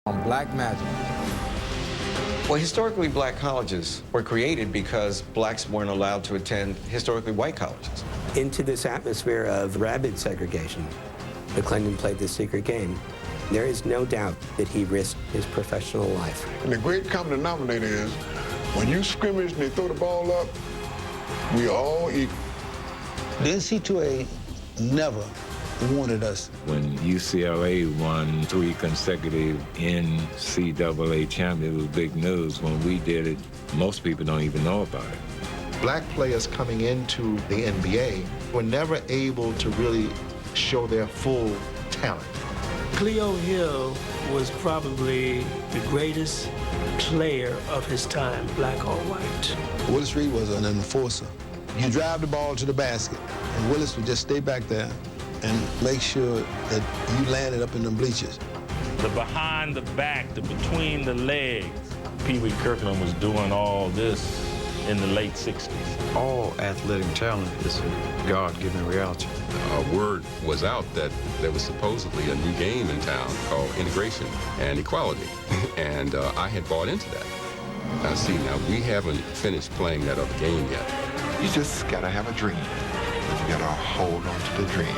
on Black Magic. Well, historically black colleges were created because blacks weren't allowed to attend historically white colleges. Into this atmosphere of rabid segregation, McClendon played this secret game. There is no doubt that he risked his professional life. And the great common denominator is, when you scrimmage and they throw the ball up, we are all equal. The NCAA never wanted us. When UCLA won 3 consecutive NCAA champions, it was big news. When we did it, most people don't even know about it. Black players coming into the NBA were never able to really show their full talent. Cleo Hill was probably the greatest player of his time, black or white. Willis Reed was an enforcer. You drive the ball to the basket, and Willis would just stay back there and make sure that you landed up in the bleachers. The behind the back, the between the legs. Pee Wee Kirkland was doing all this in the late 60s. All athletic talent is a God-given reality. Word was out that there was supposedly a new game in town called integration and equality, and I had bought into that. Now see, we haven't finished playing that other game yet. You just gotta have a dream. You gotta hold on to the dream.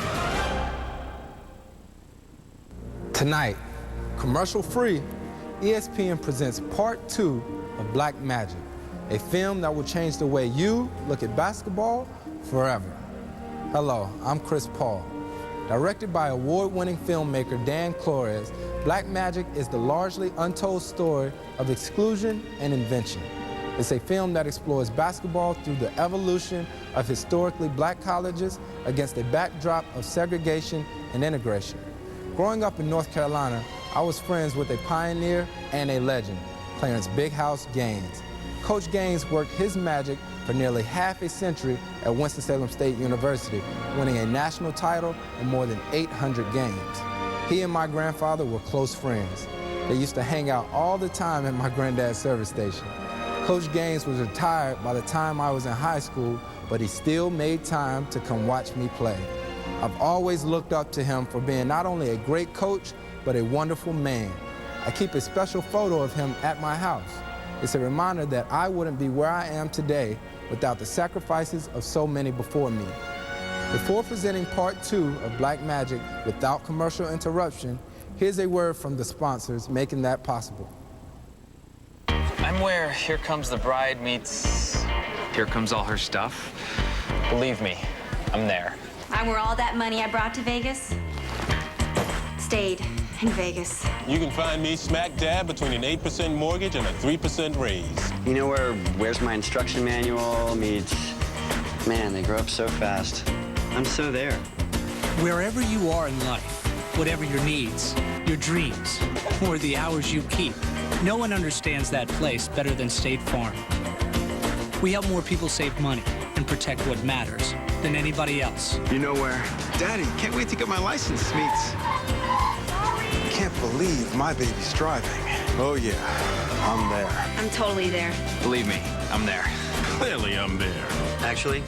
Tonight, commercial-free, ESPN presents Part 2 of Black Magic, a film that will change the way you look at basketball forever. Hello, I'm Chris Paul. Directed by award-winning filmmaker Dan Flores, Black Magic is the largely untold story of exclusion and invention. It's a film that explores basketball through the evolution of historically black colleges against a backdrop of segregation and integration. Growing up in North Carolina, I was friends with a pioneer and a legend, Clarence Big House Gaines. Coach Gaines worked his magic for nearly half a century at Winston-Salem State University, winning a national title in more than 800 games. He and my grandfather were close friends. They used to hang out all the time at my granddad's service station. Coach Gaines was retired by the time I was in high school, but he still made time to come watch me play. I've always looked up to him for being not only a great coach, but a wonderful man. I keep a special photo of him at my house. It's a reminder that I wouldn't be where I am today without the sacrifices of so many before me. Before presenting Part 2 of Black Magic without commercial interruption, here's a word from the sponsors making that possible. I'm where Here Comes the Bride meets Here Comes All Her Stuff. Believe me, I'm there. I'm where all that money I brought to Vegas stayed in Vegas. You can find me smack dab between an 8% mortgage and a 3% raise. You know where Where's My Instruction Manual meets, man, they grow up so fast. I'm so there. Wherever you are in life, whatever your needs, your dreams, or the hours you keep, no one understands that place better than State Farm. We help more people save money and protect what matters than anybody else. You know where? Daddy, can't wait to get my license meets. Can't believe my baby's driving. Oh yeah, I'm there. I'm totally there. Believe me, I'm there. Clearly I'm there. Actually,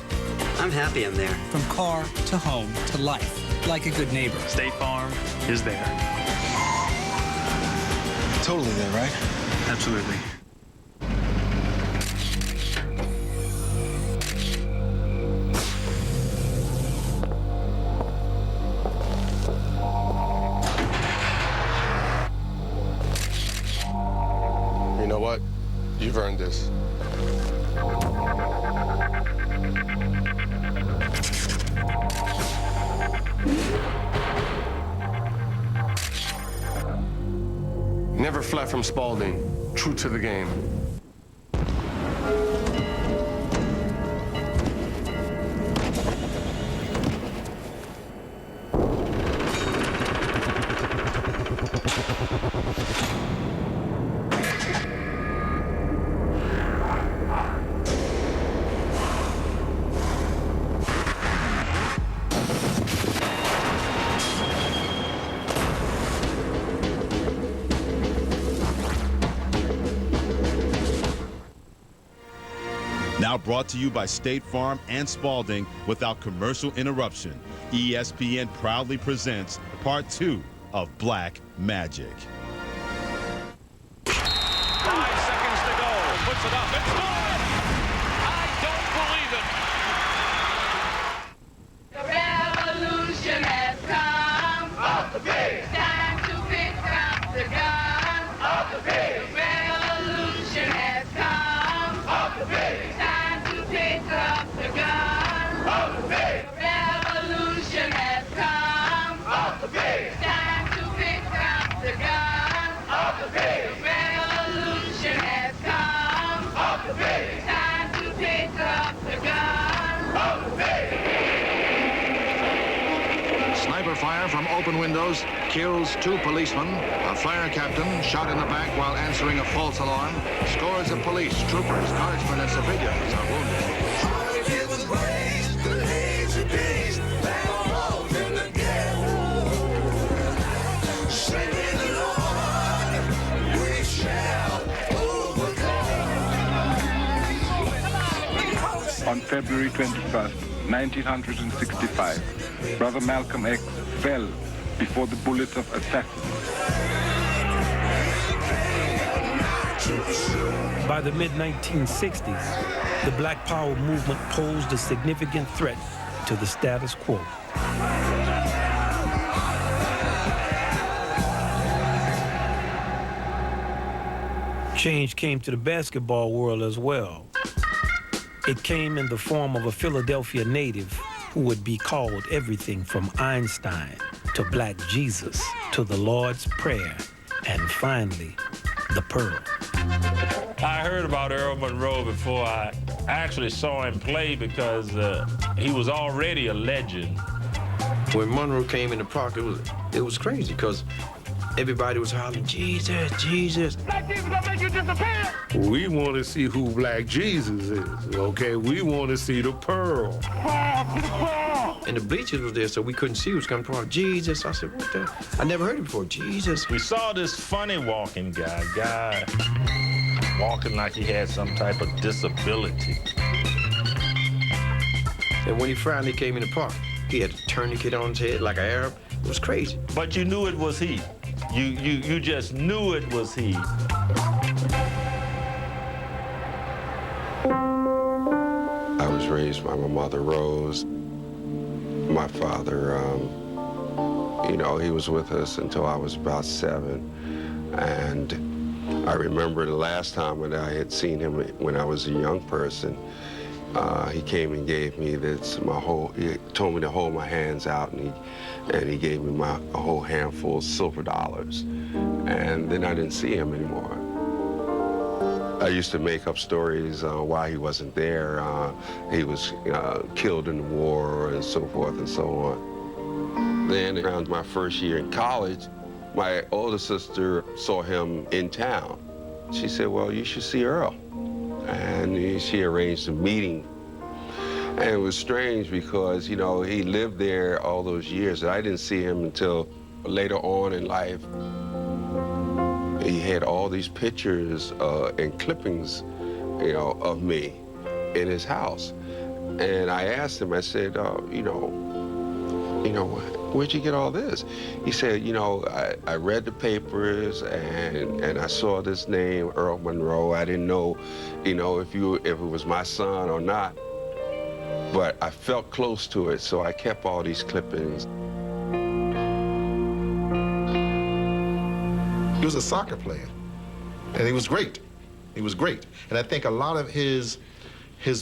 I'm happy I'm there. From car to home to life, like a good neighbor. State Farm is there. Totally there, right? Absolutely. You know what? You've earned this. Never fled from Spalding, true to the game. Now brought to you by State Farm and Spalding without commercial interruption, ESPN proudly presents Part 2 of Black Magic. open windows, kills 2 policemen, a fire captain shot in the back while answering a false alarm. Scores of police, troopers, guardsmen, and civilians are wounded. On February 21st, 1965, Brother Malcolm X fell before the bullets of assassins. By the mid-1960s, the Black Power movement posed a significant threat to the status quo. Change came to the basketball world as well. It came in the form of a Philadelphia native who would be called everything from Einstein to Black Jesus to the Lord's Prayer and finally, the Pearl. I heard about Earl Monroe before I actually saw him play because he was already a legend. When Monroe came in the park, it was crazy because everybody was hollering, Jesus, Jesus. Black Jesus gonna make you disappear. We want to see who Black Jesus is, okay? We want to see the Pearl. And the bleachers was there, so we couldn't see who was coming from. Jesus. I said, what the? I never heard it before. Jesus. We saw this funny walking guy walking like he had some type of disability. And when he finally came in the park, he had a tourniquet on his head like an Arab. It was crazy. But you knew it was he. You just knew it was he. I was raised by my mother, Rose. My father, you know, he was with us until I was about 7. And I remember the last time when I had seen him when I was a young person, he came and gave me this, he told me to hold my hands out, and he gave me a whole handful of silver dollars. And then I didn't see him anymore. I used to make up stories why he wasn't there. He was killed in the war and so forth and so on. Then around my first year in college, my older sister saw him in town. She said, well, you should see Earl. And she arranged a meeting. And it was strange because, you know, he lived there all those years, and I didn't see him until later on in life. He had all these pictures and clippings, you know, of me in his house. And I asked him, I said, where'd you get all this? He said, you know, I read the papers and I saw this name, Earl Monroe. I didn't know, you know, if it was my son or not, but I felt close to it, so I kept all these clippings. He was a soccer player, and he was great. He was great. And I think a lot of his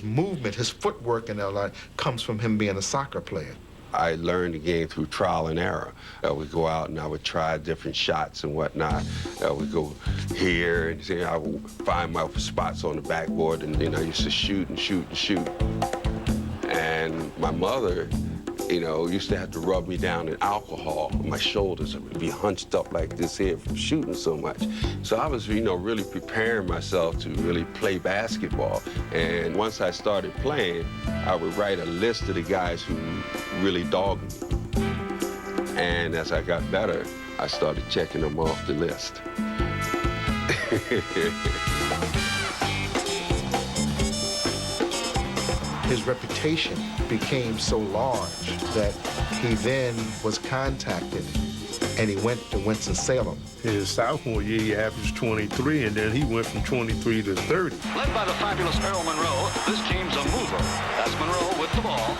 movement, his footwork and all that comes from him being a soccer player. I learned the game through trial and error. I would go out and I would try different shots and whatnot. I would go here and I would find my spots on the backboard, and then I used to shoot and shoot and shoot. And my mother, you know, used to have to rub me down in alcohol on my shoulders. I would be hunched up like this here from shooting so much. So I was, you know, really preparing myself to really play basketball. And once I started playing, I would write a list of the guys who really dogged me. And as I got better, I started checking them off the list. His reputation became so large that he then was contacted, and he went to Winston-Salem. His sophomore year, he averaged 23, and then he went from 23 to 30. Led by the fabulous Earl Monroe, this team's a mover. That's Monroe with the ball,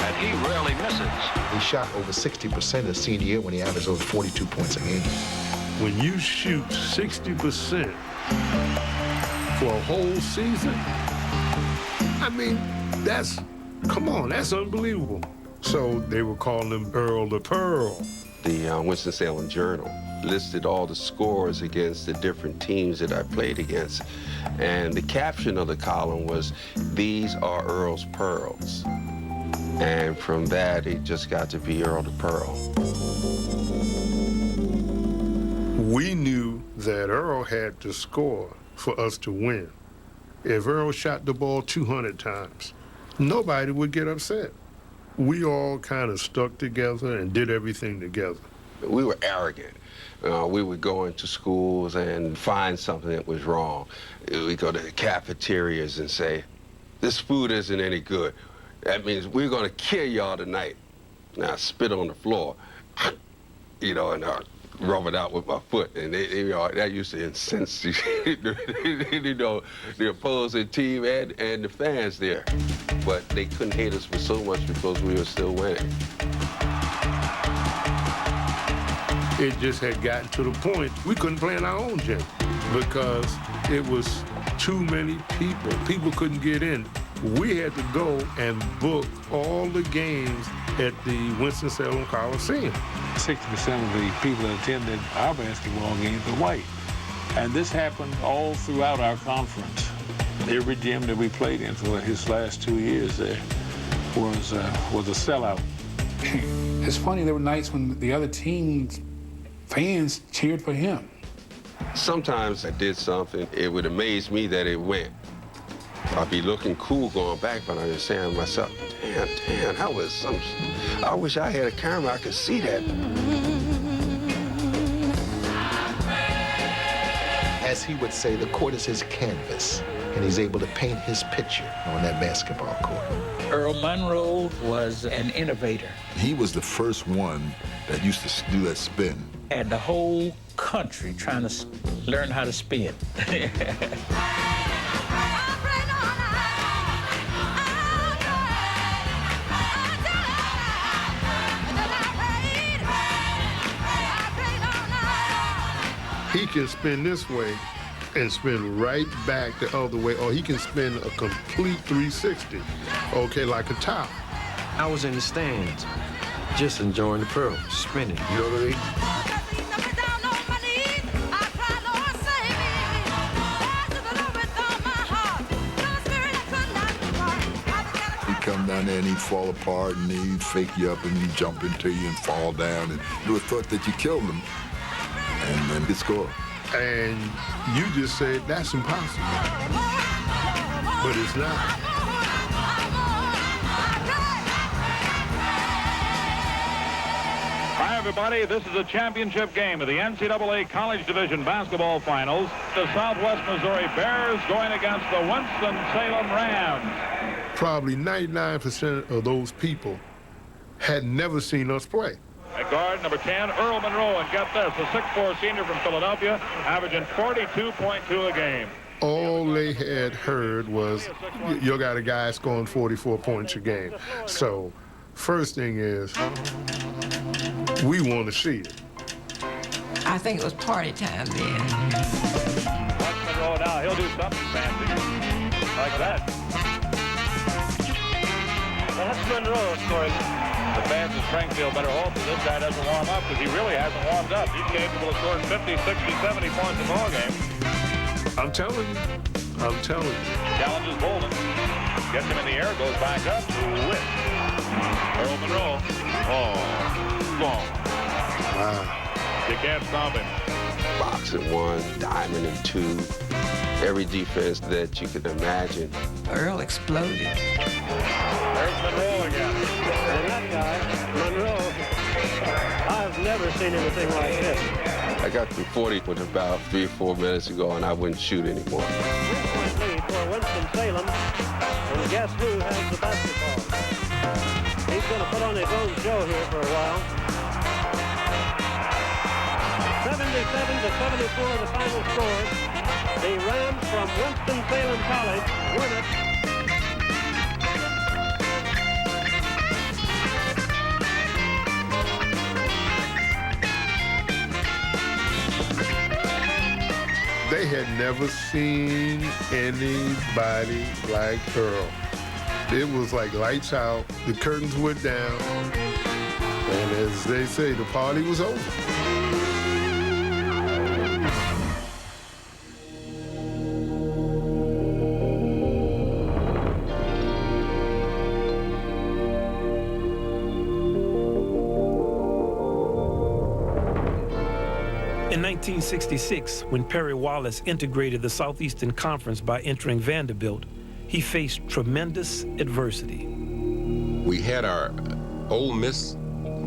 and he rarely misses. He shot over 60% his senior year when he averaged over 42 points a game. When you shoot 60% for a whole season, I mean, come on, that's unbelievable. So they were calling him Earl the Pearl. The Winston-Salem Journal listed all the scores against the different teams that I played against. And the caption of the column was, "These are Earl's Pearls." And from that, he just got to be Earl the Pearl. We knew that Earl had to score for us to win. If Earl shot the ball 200 times, nobody would get upset. We all kind of stuck together and did everything together. We were arrogant. We would go into schools and find something that was wrong. We'd go to the cafeterias and say, this food isn't any good. That means we're gonna kill y'all tonight. Now I spit on the floor, you know, and rub it out with my foot. And that used to incense you know, the opposing team and the fans there. But they couldn't hate us for so much because we were still winning. It just had gotten to the point we couldn't play in our own gym because it was too many people. People couldn't get in. We had to go and book all the games at the Winston-Salem Coliseum. 60% of the people that attended our basketball games were white. And this happened all throughout our conference. Every gym that we played in for his last 2 years there was a sellout. It's funny, there were nights when the other team's fans cheered for him. Sometimes I did something, it would amaze me that it went. I'd be looking cool going back, but I'd just saying to myself, damn, that was some, I wish I had a camera, I could see that. As he would say, the court is his canvas, and he's able to paint his picture on that basketball court. Earl Monroe was an innovator. He was the first one that used to do that spin. And the whole country trying to learn how to spin. He can spin this way and spin right back the other way, or he can spin a complete 360, okay, like a top. I was in the stands, just enjoying the pearl, spinning, you know what I mean? Come down there and he'd fall apart and he'd fake you up and he'd jump into you and fall down, and you would thought that you killed him and then he'd score. And you just said that's impossible, but it's not. Hi, everybody. This is a championship game of the NCAA College Division Basketball Finals. The Southwest Missouri Bears going against the Winston-Salem Rams. Probably 99% of those people had never seen us play. At guard, number 10, Earl Monroe, and get this, a 6'4" senior from Philadelphia, averaging 42.2 a game. All they had heard was, you got a guy scoring 44 points a game. So, first thing is, we want to see it. I think it was party time then. Watch Monroe now, he'll do something fancy, like that. Well, that's Monroe scoring. The fans of Springfield better hope that this guy doesn't warm up, because he really hasn't warmed up. He's capable of scoring 50, 60, 70 points a ball game. I'm telling you. Challenges Bolden. Gets him in the air, goes back up. Whip. Earl Monroe. Oh, long. Wow. You can't stop him. Boxing 1, diamond and 2, every defense that you could imagine. Earl exploded. There's Monroe again. And that guy, Monroe, I've never seen anything like this. I got to 40 with about 3 or 4 minutes ago, and I wouldn't shoot anymore. 3-point lead for Winston-Salem, and guess who has the basketball? He's going to put on his own show here for a while. 77-74 the final score. The Rams from Winston-Salem College win it. They had never seen anybody like Earl. It was like lights out, the curtains went down, and as they say, the party was over. 1966, when Perry Wallace integrated the Southeastern Conference by entering Vanderbilt, he faced tremendous adversity. We had our Ole Miss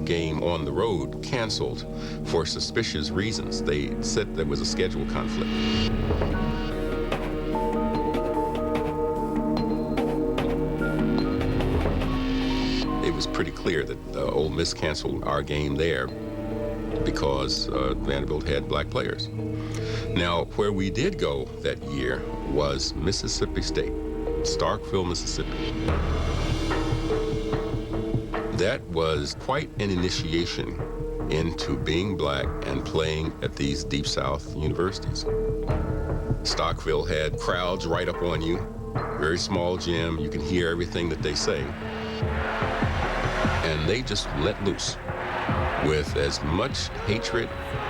game on the road canceled for suspicious reasons. They said there was a schedule conflict. It was pretty clear that Ole Miss canceled our game there because Vanderbilt had black players. Now, where we did go that year was Mississippi State, Starkville, Mississippi. That was quite an initiation into being black and playing at these Deep South universities. Starkville had crowds right up on you, very small gym, you can hear everything that they say. And they just let loose with as much hatred,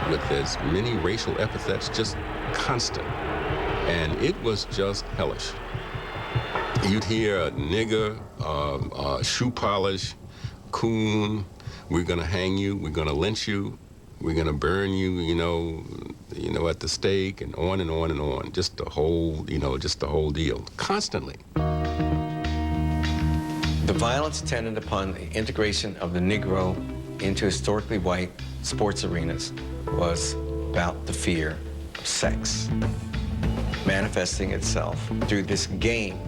with as many racial epithets, just constant. And it was just hellish. You'd hear a nigger, shoe polish, coon, we're gonna hang you, we're gonna lynch you, we're gonna burn you, you know, at the stake, and on and on and on. Just the whole, just the whole deal, constantly. The violence attendant upon the integration of the Negro into historically white sports arenas was about the fear of sex, manifesting itself through this game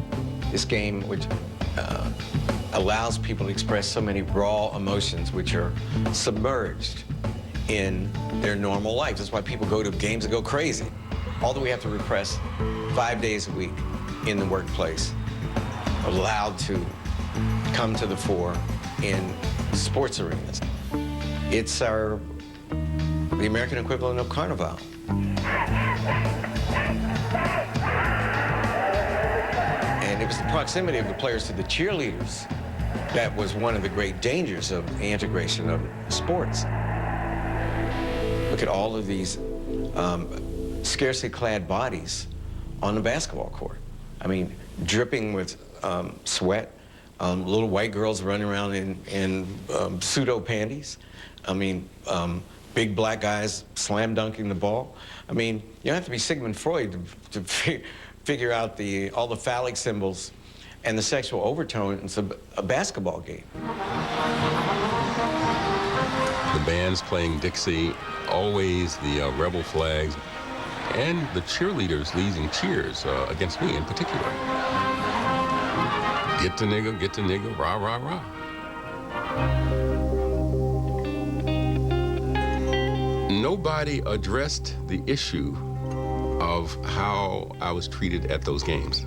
which allows people to express so many raw emotions which are submerged in their normal life. That's why people go to games and go crazy. All that we have to repress 5 days a week in the workplace, allowed to come to the fore in sports arenas. It's the American equivalent of Carnival. And it was the proximity of the players to the cheerleaders that was one of the great dangers of the integration of sports. Look at all of these scarcely clad bodies on the basketball court. I mean, dripping with sweat, little white girls running around in pseudo panties. I mean, big black guys slam dunking the ball. I mean, you don't have to be Sigmund Freud to figure out all the phallic symbols and the sexual overtones of a basketball game. The bands playing Dixie, always the rebel flags, and the cheerleaders leading cheers against me in particular. Get the nigga, rah, rah, rah. Nobody addressed the issue of how I was treated at those games.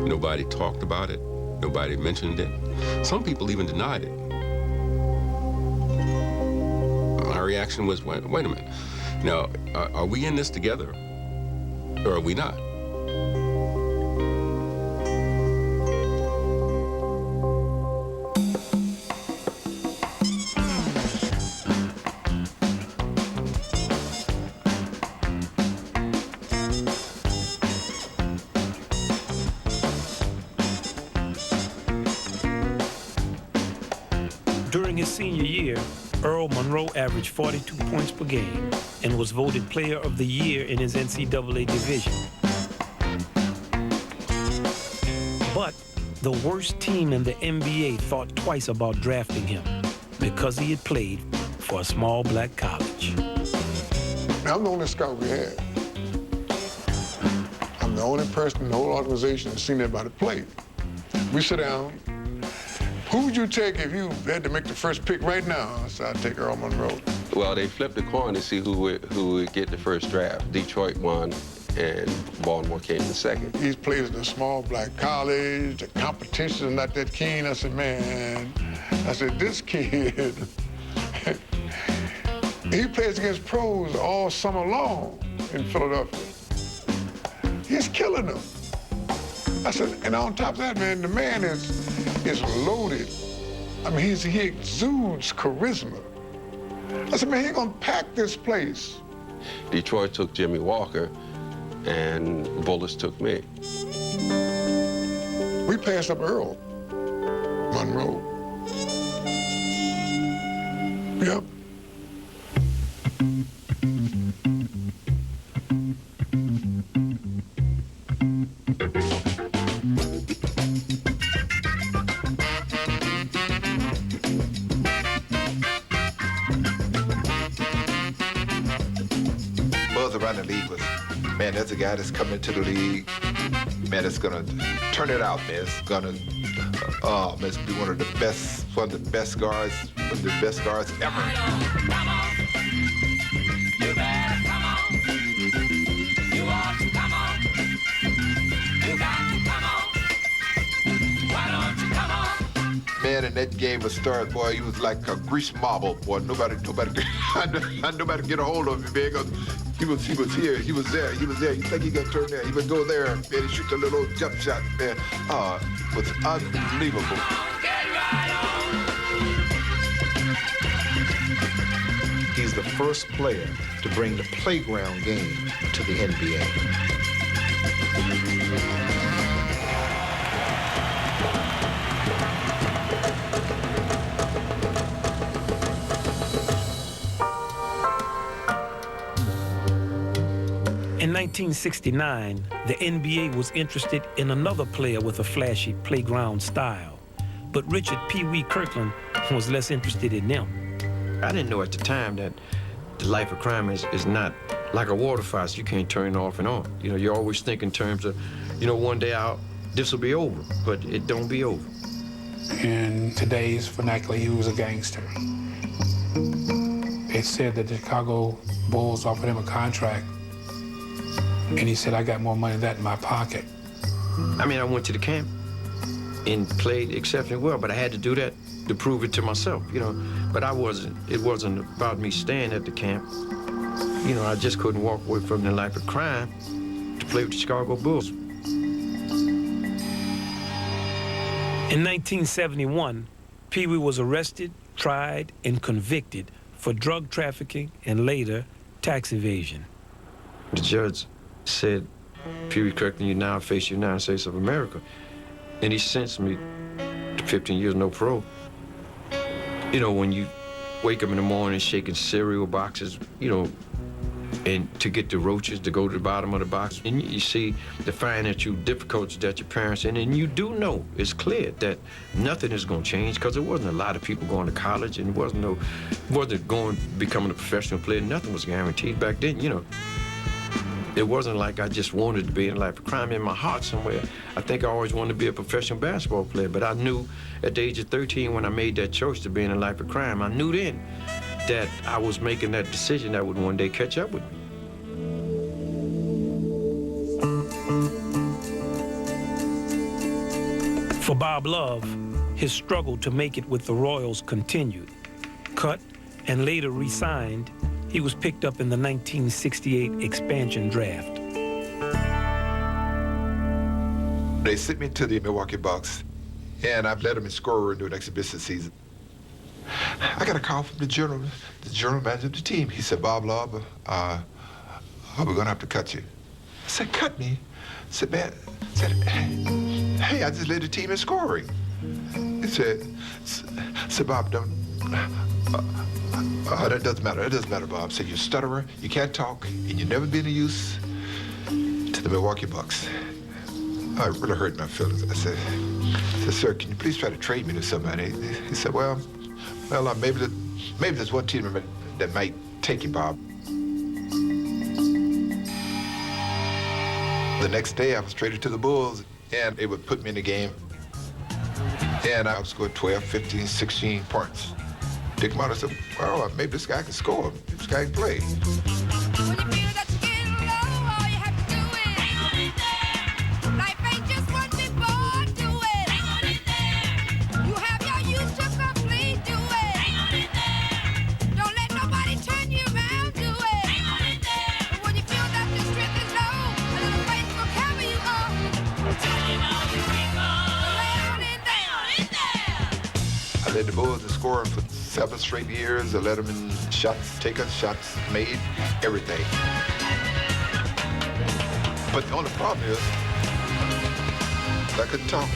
Nobody talked about it. Nobody mentioned it. Some people even denied it. My reaction was, wait a minute. Now, are we in this together, or are we not? During his senior year, Earl Monroe averaged 42 points per game and was voted Player of the Year in his NCAA division. But the worst team in the NBA thought twice about drafting him because he had played for a small black college. I'm the only scout we had. I'm the only person in the whole organization that's seen everybody play. We sit down. Who would you take if you had to make the first pick right now? So I'd take Earl Monroe. Well, they flipped the coin to see who would get the first draft. Detroit won, and Baltimore came in second. He plays at a small black college. The competition is not that keen. I said, man, this kid, he plays against pros all summer long in Philadelphia. He's killing them. I said, and on top of that, man, the man is loaded. I mean, he exudes charisma. I said, man, he's gonna pack this place. Detroit took Jimmy Walker, and Bullis took me. We passed up Earl Monroe. Yep. a guy that's coming into the league, man, it's gonna turn it out, man. It's gonna, man, it's be one of the best guards, ever. Man, and that game was started, boy, he was like a grease marble, boy. Nobody get a hold of him, man. 'Cause he was here, he was there. You think he gonna turn there? He would go there, man, and shoot a little jump shot, man. It was unbelievable. He's the first player to bring the playground game to the NBA. In 1969, the NBA was interested in another player with a flashy playground style, but Richard Pee Wee Kirkland was less interested in them. I didn't know at the time that the life of crime is not like a water faucet. You can't turn it off and on. You know, you always think in terms of, you know, one day this will be over, but it don't be over. In today's vernacular, he was a gangster. It said that the Chicago Bulls offered him a contract, and he said, I got more money than that in my pocket. I mean, I went to the camp and played exceptionally well, but I had to do that to prove it to myself, you know. But it wasn't about me staying at the camp. You know, I just couldn't walk away from the life of crime to play with the Chicago Bulls. In 1971, Pee Wee was arrested, tried, and convicted for drug trafficking and later tax evasion. The judge said, Pee Wee Kirkland, you now face the United States of America. And he sentenced me to 15 years, no parole. You know, when you wake up in the morning shaking cereal boxes, you know, and to get the roaches to go to the bottom of the box, and you see the financial difficulties that your parents in, and you do know, it's clear that nothing is going to change because there wasn't a lot of people going to college, and wasn't going becoming a professional player. Nothing was guaranteed back then, you know. It wasn't like I just wanted to be in life of crime. In my heart somewhere, I think I always wanted to be a professional basketball player, but I knew at the age of 13 when I made that choice to be in a life of crime, I knew then that I was making that decision that would one day catch up with me. For Bob Love, his struggle to make it with the Royals continued. Cut and later re-signed, he was picked up in the 1968 expansion draft. They sent me to the Milwaukee Bucks, and I've let them score into an exhibition season. I got a call from the general manager of the team. He said, Bob Love, we're gonna have to cut you. I said, cut me? I said, man, hey, I just led the team in scoring. He said, Bob, don't, that doesn't matter. It doesn't matter, Bob. I said, you're a stutterer, you can't talk, and you've never been of use to the Milwaukee Bucks. Oh, it really hurt my feelings. I said, sir, can you please try to trade me to somebody? He said, well, maybe there's one team that might take you, Bob. The next day, I was traded to the Bulls, and it would put me in the game. And I would score 12, 15, 16 points. Dick Martin said, well, maybe this guy can score. This guy can play. I led the Bulls in scoring for 7 straight years. I led them in shots taken, shots made, everything. But the only problem is I couldn't talk.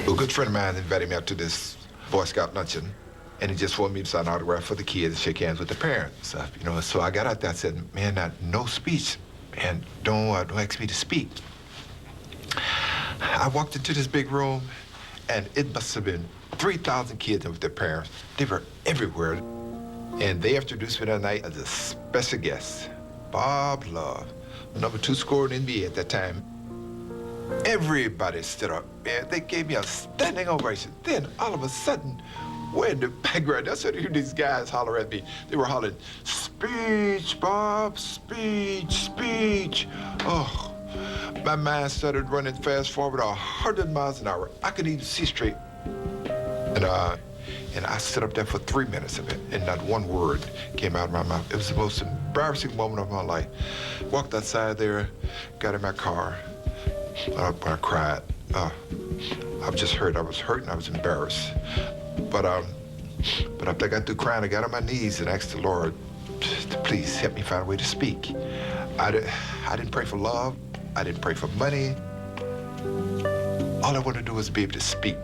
A good friend of mine invited me out to this Boy Scout luncheon, and he just wanted me to sign an autograph for the kids and shake hands with the parents. You know, so I got out there and said, man, no speech, man. Don't ask me to speak. I walked into this big room, and it must have been 3,000 kids with their parents. They were everywhere. And they introduced me that night as a special guest, Bob Love, number 2 scorer in the NBA at that time. Everybody stood up, and they gave me a standing ovation. Then, all of a sudden, way in the background, I started hearing these guys holler at me. They were hollering, "Speech, Bob, speech, speech." Oh, my mind started running fast forward 100 miles an hour. I couldn't even see straight. And I stood up there for 3 minutes of it, and not one word came out of my mouth. It was the most embarrassing moment of my life. Walked outside there, got in my car. I cried. I just hurt. I was hurt and I was embarrassed. But after I got through crying, I got on my knees and asked the Lord to please help me find a way to speak. I didn't pray for love. I didn't pray for money. All I wanted to do was be able to speak.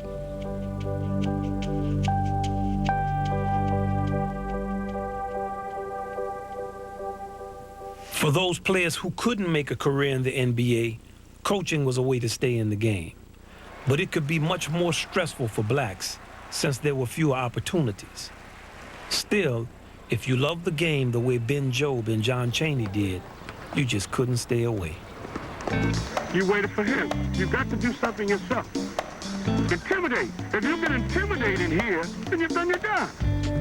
For those players who couldn't make a career in the NBA, coaching was a way to stay in the game. But it could be much more stressful for blacks since there were fewer opportunities. Still, if you loved the game the way Ben Jobe and John Chaney did, you just couldn't stay away. You waited for him. You've got to do something yourself. Intimidate. If you've been intimidating here, then you've done your job.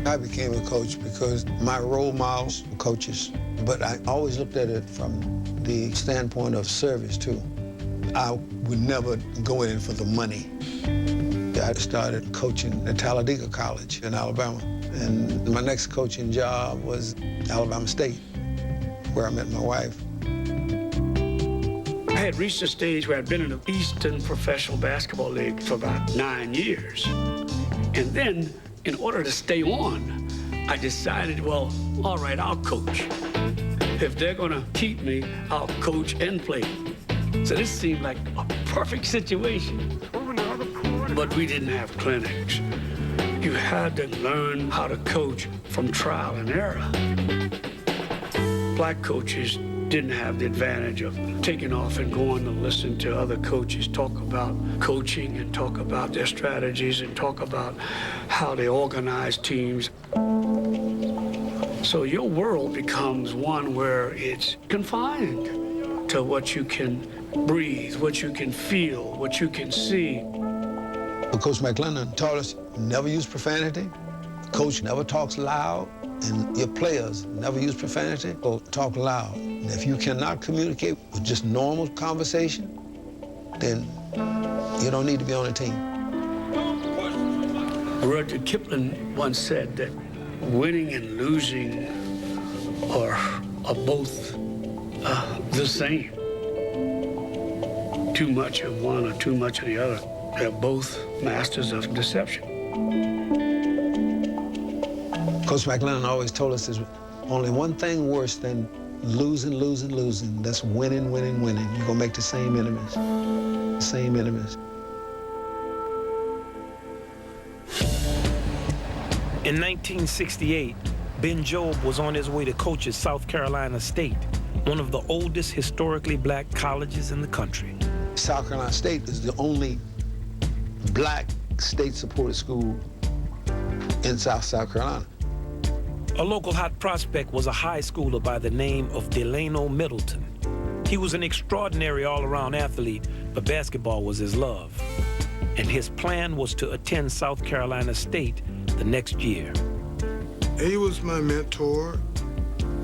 I became a coach because my role models were coaches, but I always looked at it from the standpoint of service, too. I would never go in for the money. I started coaching at Talladega College in Alabama, and my next coaching job was Alabama State, where I met my wife. I had reached a stage where I'd been in the Eastern Professional Basketball League for about 9 years. And then, in order to stay on, I decided, well, all right, I'll coach. If they're gonna keep me, I'll coach and play. So this seemed like a perfect situation. But we didn't have clinics. You had to learn how to coach from trial and error. Black coaches didn't have the advantage of taking off and going to listen to other coaches talk about coaching and talk about their strategies and talk about how they organize teams. So your world becomes one where it's confined to what you can breathe, what you can feel, what you can see. Coach McLennan taught us never use profanity. Coach never talks loud, and your players never use profanity or talk loud. And if you cannot communicate with just normal conversation, then you don't need to be on a team. Rudyard Kipling once said that winning and losing are both the same. Too much of one or too much of the other. They're both masters of deception. Coach McLennan always told us there's only one thing worse than losing, losing, losing. That's winning, winning, winning. You're gonna make the same enemies. Same enemies. In 1968, Ben Jobe was on his way to coach at South Carolina State, one of the oldest historically black colleges in the country. South Carolina State is the only black state-supported school in South Carolina. A local hot prospect was a high schooler by the name of Delano Middleton. He was an extraordinary all-around athlete, but basketball was his love. And his plan was to attend South Carolina State the next year. He was my mentor.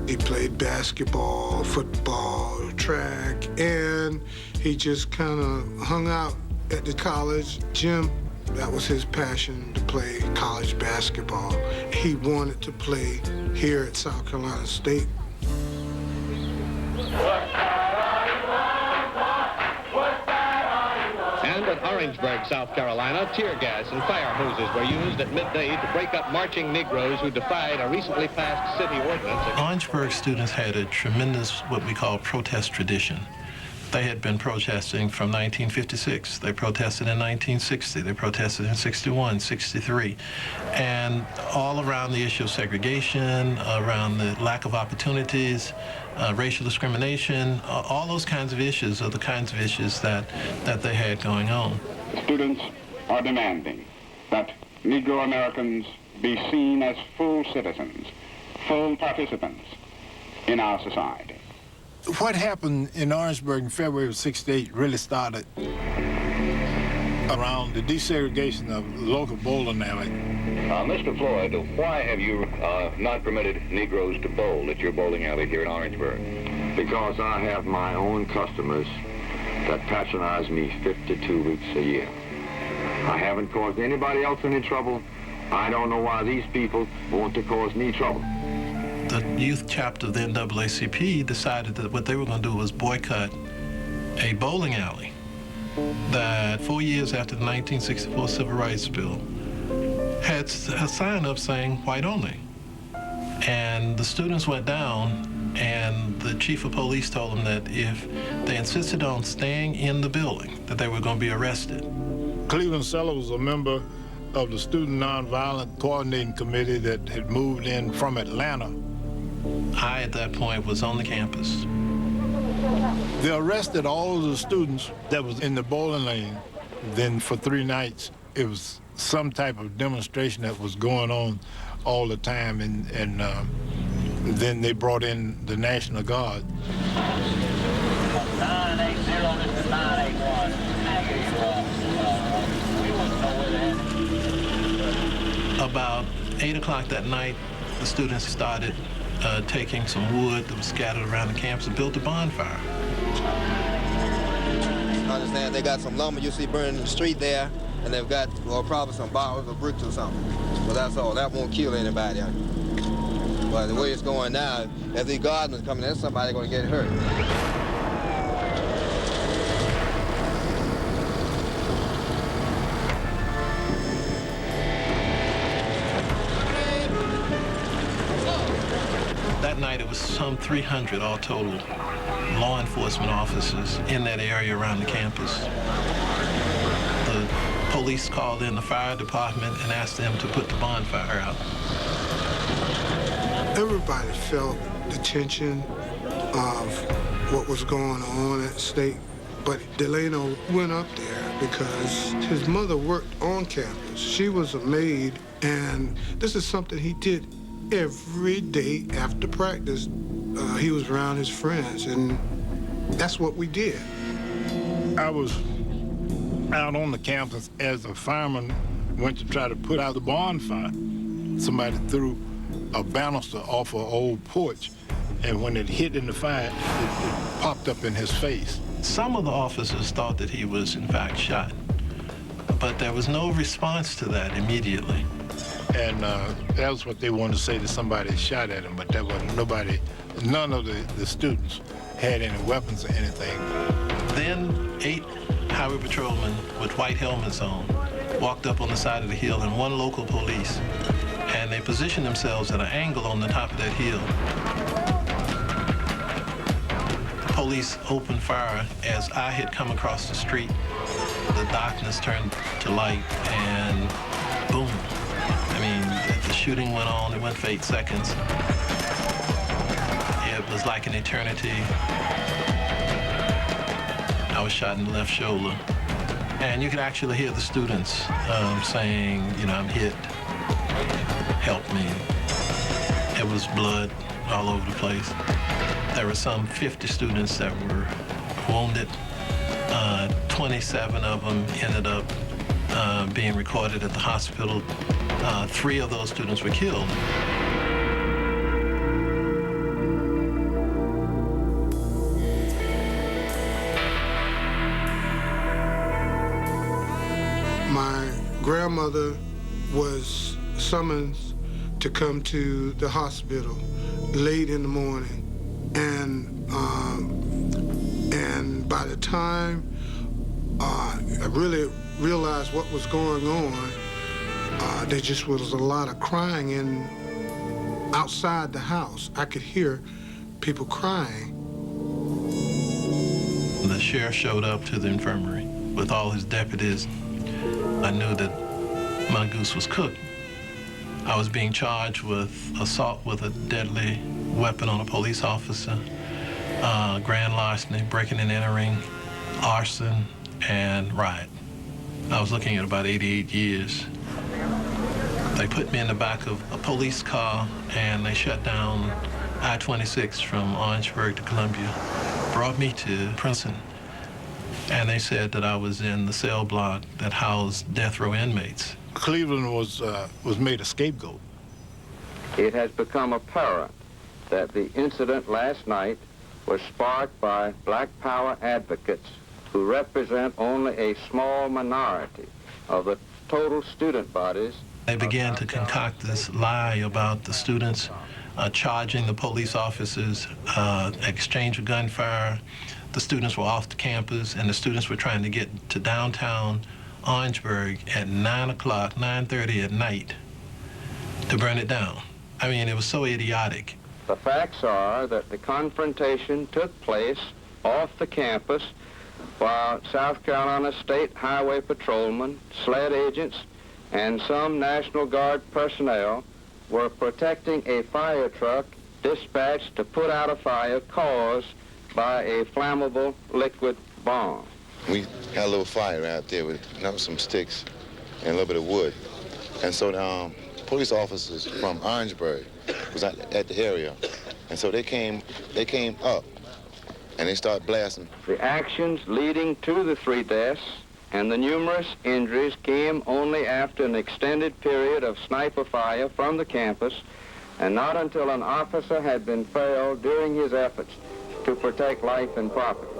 He played basketball, football, track, and he just kind of hung out at the college gym. That was his passion, to play college basketball. He wanted to play here at South Carolina State. And at Orangeburg, South Carolina, tear gas and fire hoses were used at midday to break up marching Negroes who defied a recently passed city ordinance. Orangeburg students had a tremendous, what we call, protest tradition. They had been protesting from 1956. They protested in 1960. They protested in 61, 63. And all around the issue of segregation, around the lack of opportunities, racial discrimination, all those kinds of issues are the kinds of issues that they had going on. Students are demanding that Negro Americans be seen as full citizens full participants in our society. What happened in Orangeburg in February of '68 really started around the desegregation of the local bowling alley. Mr. Floyd, why have you not permitted Negroes to bowl at your bowling alley here in Orangeburg? Because I have my own customers that patronize me 52 weeks a year. I haven't caused anybody else any trouble. I don't know why these people want to cause me trouble. The youth chapter of the NAACP decided that what they were going to do was boycott a bowling alley that 4 years after the 1964 Civil Rights Bill had a sign up saying white only. And the students went down, and the chief of police told them that if they insisted on staying in the building, that they were going to be arrested. Cleveland Seller was a member of the Student Nonviolent Coordinating Committee that had moved in from Atlanta. I, at that point, was on the campus. They arrested all of the students that was in the bowling lane. Then for 3 nights, it was some type of demonstration that was going on all the time, and then they brought in the National Guard. 980, this is 981. About 8 o'clock that night, the students started taking some wood that was scattered around the campus and built a bonfire. I understand they got some lumber you see burning in the street there, and they've got, well, probably some bottles or bricks or something. Well, that's all. That won't kill anybody. But the way it's going now, if these gardeners coming in, somebody's going to get hurt. That night, it was some 300 all total law enforcement officers in that area around the campus. The police called in the fire department and asked them to put the bonfire out. Everybody felt the tension of what was going on at State, but Delano went up there because his mother worked on campus. She was a maid, and this is something he did every day after practice. He was around his friends, and that's what we did. I was out on the campus as a fireman went to try to put out the bonfire. Somebody threw a banister off an old porch, and when it hit in the fire, it popped up in his face. Some of the officers thought that he was, in fact, shot, but there was no response to that immediately. And that was what they wanted to say, that somebody shot at him, but that wasn't nobody. None of the students had any weapons or anything. Then 8 highway patrolmen with white helmets on walked up on the side of the hill, and 1 local police, and they positioned themselves at an angle on the top of that hill. The police opened fire as I had come across the street. The darkness turned to light, and boom. I mean, the shooting went on. It went for 8 seconds. It was like an eternity. I was shot in the left shoulder. And you could actually hear the students saying, you know, I'm hit, help me. It was blood all over the place. There were some 50 students that were wounded. 27 of them ended up being recorded at the hospital. 3 of those students were killed. My grandmother was summoned to come to the hospital late in the morning, and by the time I really realized what was going on, there just was a lot of crying outside the house. I could hear people crying. The sheriff showed up to the infirmary with all his deputies. I knew that my goose was cooked. I was being charged with assault with a deadly weapon on a police officer, grand larceny, breaking and entering, arson, and riot. I was looking at about 88 years. They put me in the back of a police car and they shut down I-26 from Orangeburg to Columbia, brought me to Princeton, and they said that I was in the cell block that housed death row inmates. Cleveland was made a scapegoat. It has become apparent that the incident last night was sparked by Black Power advocates who represent only a small minority of the total student bodies. They began to concoct this lie about the students charging the police officers, exchange of gunfire. The students were off the campus, and the students were trying to get to downtown Orangeburg at 9 o'clock, 9:30 at night to burn it down. I mean, it was so idiotic. The facts are that the confrontation took place off the campus while South Carolina State Highway Patrolmen, SLED agents, and some National Guard personnel were protecting a fire truck dispatched to put out a fire caused by a flammable liquid bomb. We had a little fire out there with some sticks and a little bit of wood. And so the police officers from Orangeburg was at the area. And so they came up and they started blasting. The actions leading to the 3 deaths and the numerous injuries came only after an extended period of sniper fire from the campus, and not until an officer had been felled during his efforts to protect life and property.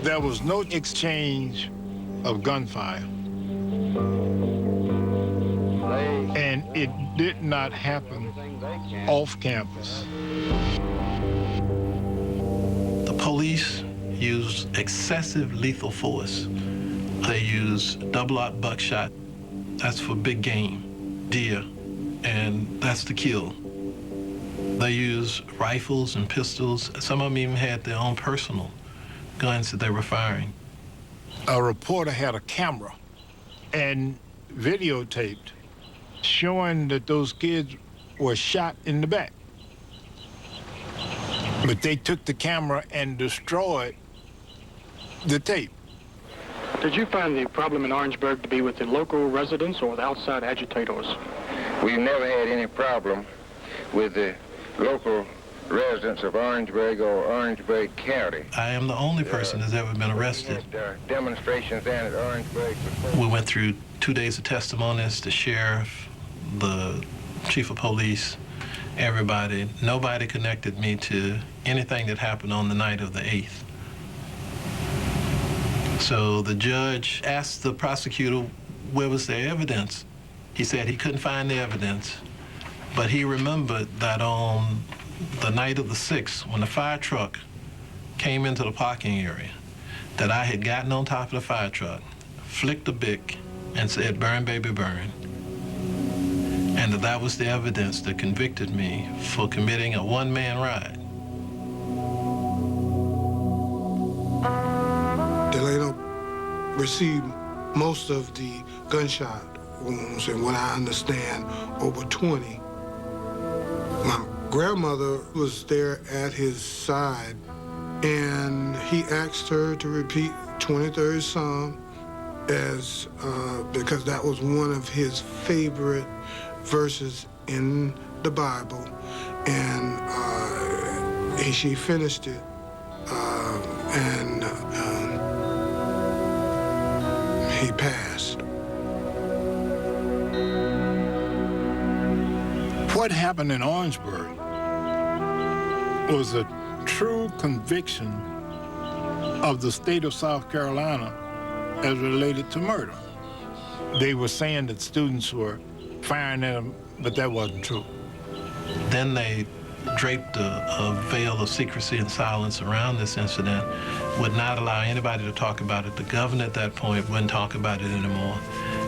There was no exchange of gunfire. And it did not happen off campus. The police used excessive lethal force. They used double-aught buckshot. That's for big game, deer, and that's to kill. They used rifles and pistols. Some of them even had their own personal guns that they were firing. A reporter had a camera and videotaped showing that those kids were shot in the back. But they took the camera and destroyed the tape. Did you find the problem in Orangeburg to be with the local residents or with outside agitators? We've never had any problem with the local residents of Orangeburg or Orangeburg County. I am the only person that's ever been arrested. Demonstrations at Orangeburg. We went through 2 days of testimonies, the sheriff, the chief of police, everybody. Nobody connected me to anything that happened on the night of the 8th. So the judge asked the prosecutor, where was their evidence? He said he couldn't find the evidence, but he remembered that on the night of the 6th, when the fire truck came into the parking area, that I had gotten on top of the fire truck, flicked a bic, and said, "Burn, baby, burn." And that was the evidence that convicted me for committing a one-man ride. Delano received most of the gunshot wounds, and what I understand, over 20. My grandmother was there at his side, and he asked her to repeat 23rd Psalm because that was one of his favorite verses in the Bible, and she finished it, and he passed. What happened in Orangeburg was a true conviction of the state of South Carolina as related to murder. They were saying that students were firing at them, but that wasn't true. Then they draped a veil of secrecy and silence around this incident, would not allow anybody to talk about it. The governor at that point wouldn't talk about it anymore.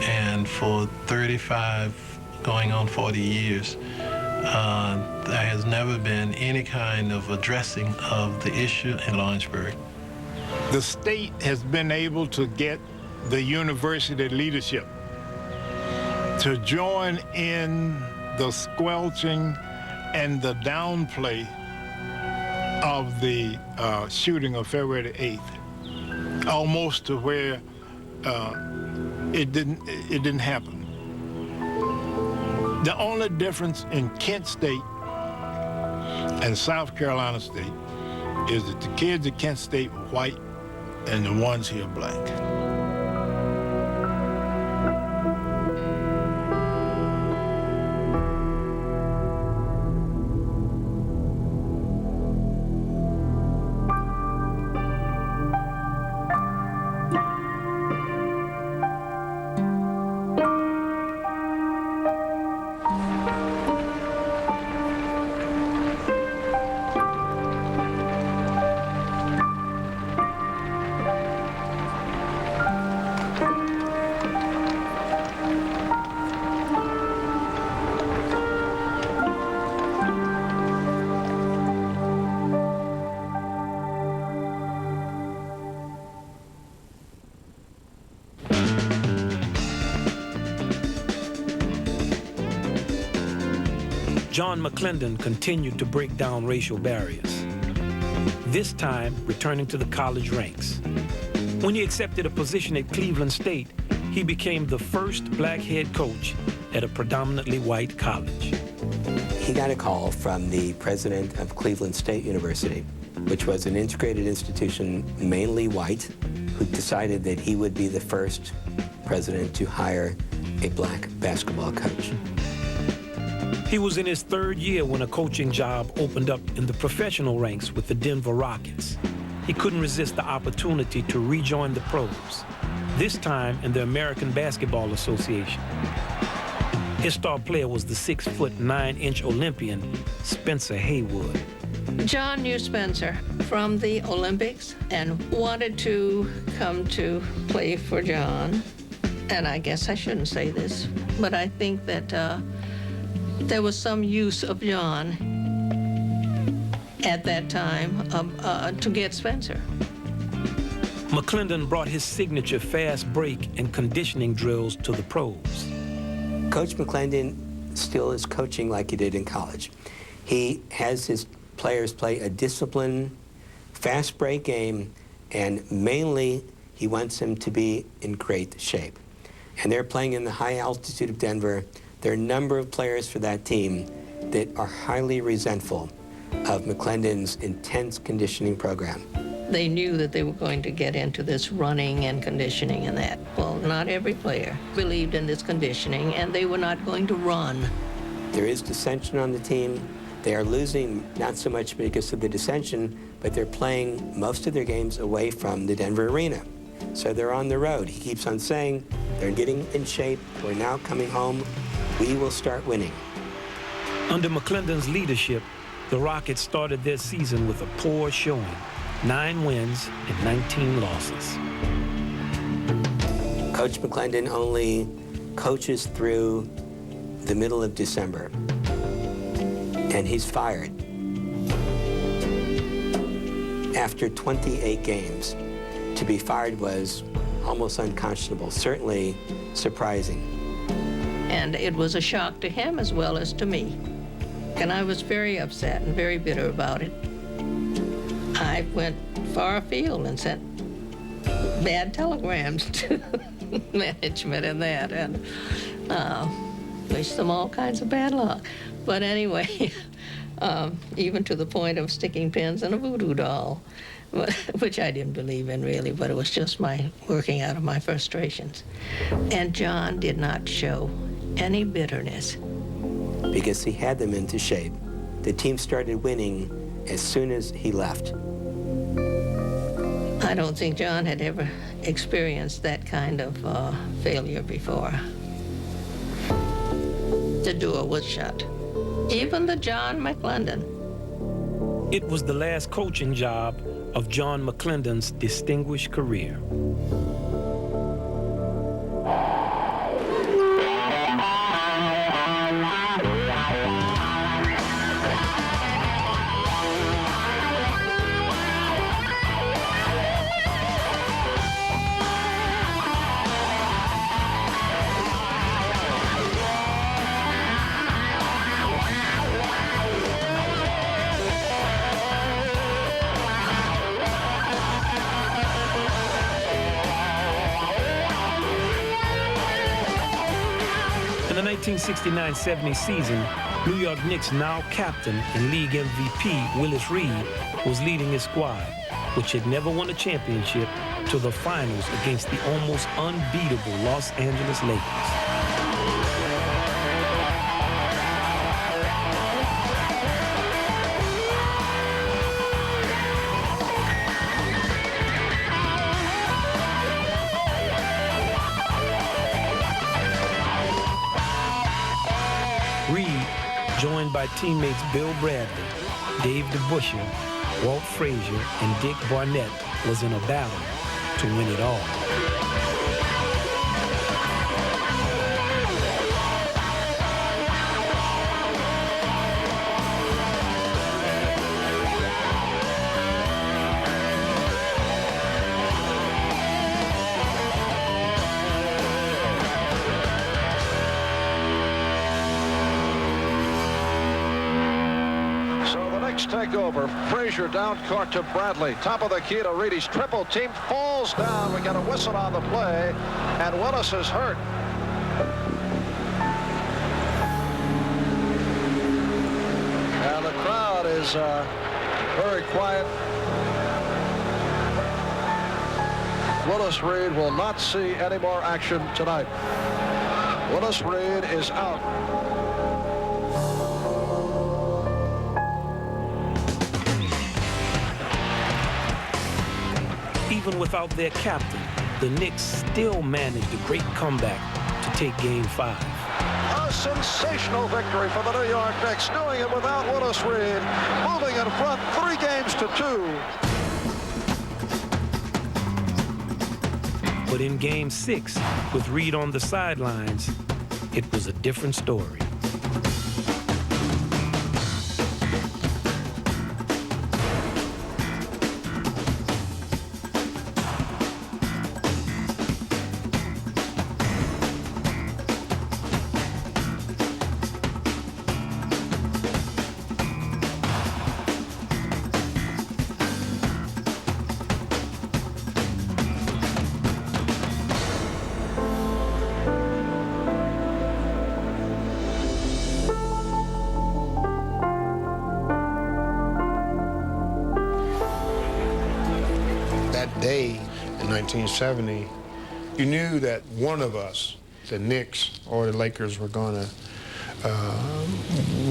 And for 35, going on 40 years, there has never been any kind of addressing of the issue in Lawrenceburg. The state has been able to get the university leadership to join in the squelching and the downplay of the shooting of February 8th, almost to where it didn't happen. The only difference in Kent State and South Carolina State is that the kids at Kent State were white and the ones here black. John McClendon continued to break down racial barriers, this time returning to the college ranks. When he accepted a position at Cleveland State, he became the first black head coach at a predominantly white college. He got a call from the president of Cleveland State University, which was an integrated institution mainly white, who decided that he would be the first president to hire a black basketball coach. He was in his third year when a coaching job opened up in the professional ranks with the Denver Rockets. He couldn't resist the opportunity to rejoin the pros, this time in the American Basketball Association. His star player was the 6'9" Olympian, Spencer Haywood. John knew Spencer from the Olympics and wanted to come to play for John. And I guess I shouldn't say this, but I think that there was some use of John at that time to get Spencer. McClendon brought his signature fast break and conditioning drills to the pros. Coach McClendon still is coaching like he did in college. He has his players play a disciplined, fast break game, and mainly he wants them to be in great shape. And they're playing in the high altitude of Denver. There are a number of players for that team that are highly resentful of McClendon's intense conditioning program. They knew that they were going to get into this running and conditioning and that. Well, not every player believed in this conditioning, and they were not going to run. There is dissension on the team. They are losing not so much because of the dissension, but they're playing most of their games away from the Denver arena. So they're on the road. He keeps on saying, they're getting in shape. We're now coming home. We will start winning. Under McClendon's leadership, the Rockets started their season with a poor showing, 9 wins and 19 losses. Coach McClendon only coaches through the middle of December, and he's fired. After 28 games, to be fired was almost unconscionable, certainly surprising. And it was a shock to him as well as to me. And I was very upset and very bitter about it. I went far afield and sent bad telegrams to management and that, and wished them all kinds of bad luck. But anyway, even to the point of sticking pins in a voodoo doll, which I didn't believe in really, but it was just my working out of my frustrations. And John did not show any bitterness. Because he had them into shape. The team started winning as soon as he left. I don't think John had ever experienced that kind of failure before. The door was shut. Even the John McClendon It was the last coaching job of John McClendon's distinguished career. In the 1969-70 season, New York Knicks now captain and league MVP Willis Reed was leading his squad, which had never won a championship, to the finals against the almost unbeatable Los Angeles Lakers. Joined by teammates Bill Bradley, Dave DeBusschere, Walt Frazier, and Dick Barnett, was in a battle to win it all. Take over. Frazier down court to Bradley. Top of the key to Reed. He's triple teamed. Falls down. We got a whistle on the play. And Willis is hurt. And the crowd is very quiet. Willis Reed will not see any more action tonight. Willis Reed is out. Even without their captain, the Knicks still managed a great comeback to take Game 5. A sensational victory for the New York Knicks, doing it without Willis Reed, moving in front 3-2. But in Game 6, with Reed on the sidelines, it was a different story. Day in 1970, you knew that one of us, the Knicks or the Lakers, were going to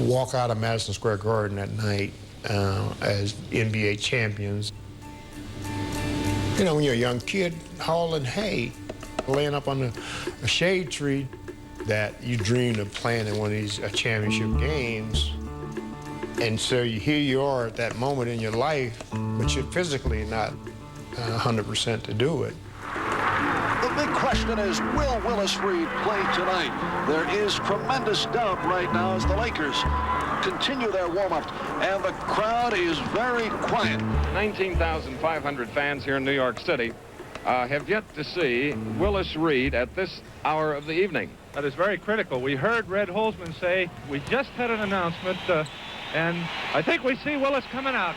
walk out of Madison Square Garden that night as NBA champions. You know, when you're a young kid hauling hay, laying up on a shade tree, that you dreamed of playing in one of these championship games. And so here you are at that moment in your life, but you're physically not 100% to do it. The big question is, will Willis Reed play tonight? There is tremendous doubt right now as the Lakers continue their warm-up, and the crowd is very quiet. 19,500 fans here in New York City have yet to see Willis Reed at this hour of the evening. That is very critical. We heard Red Holzman say, we just had an announcement, and I think we see Willis coming out.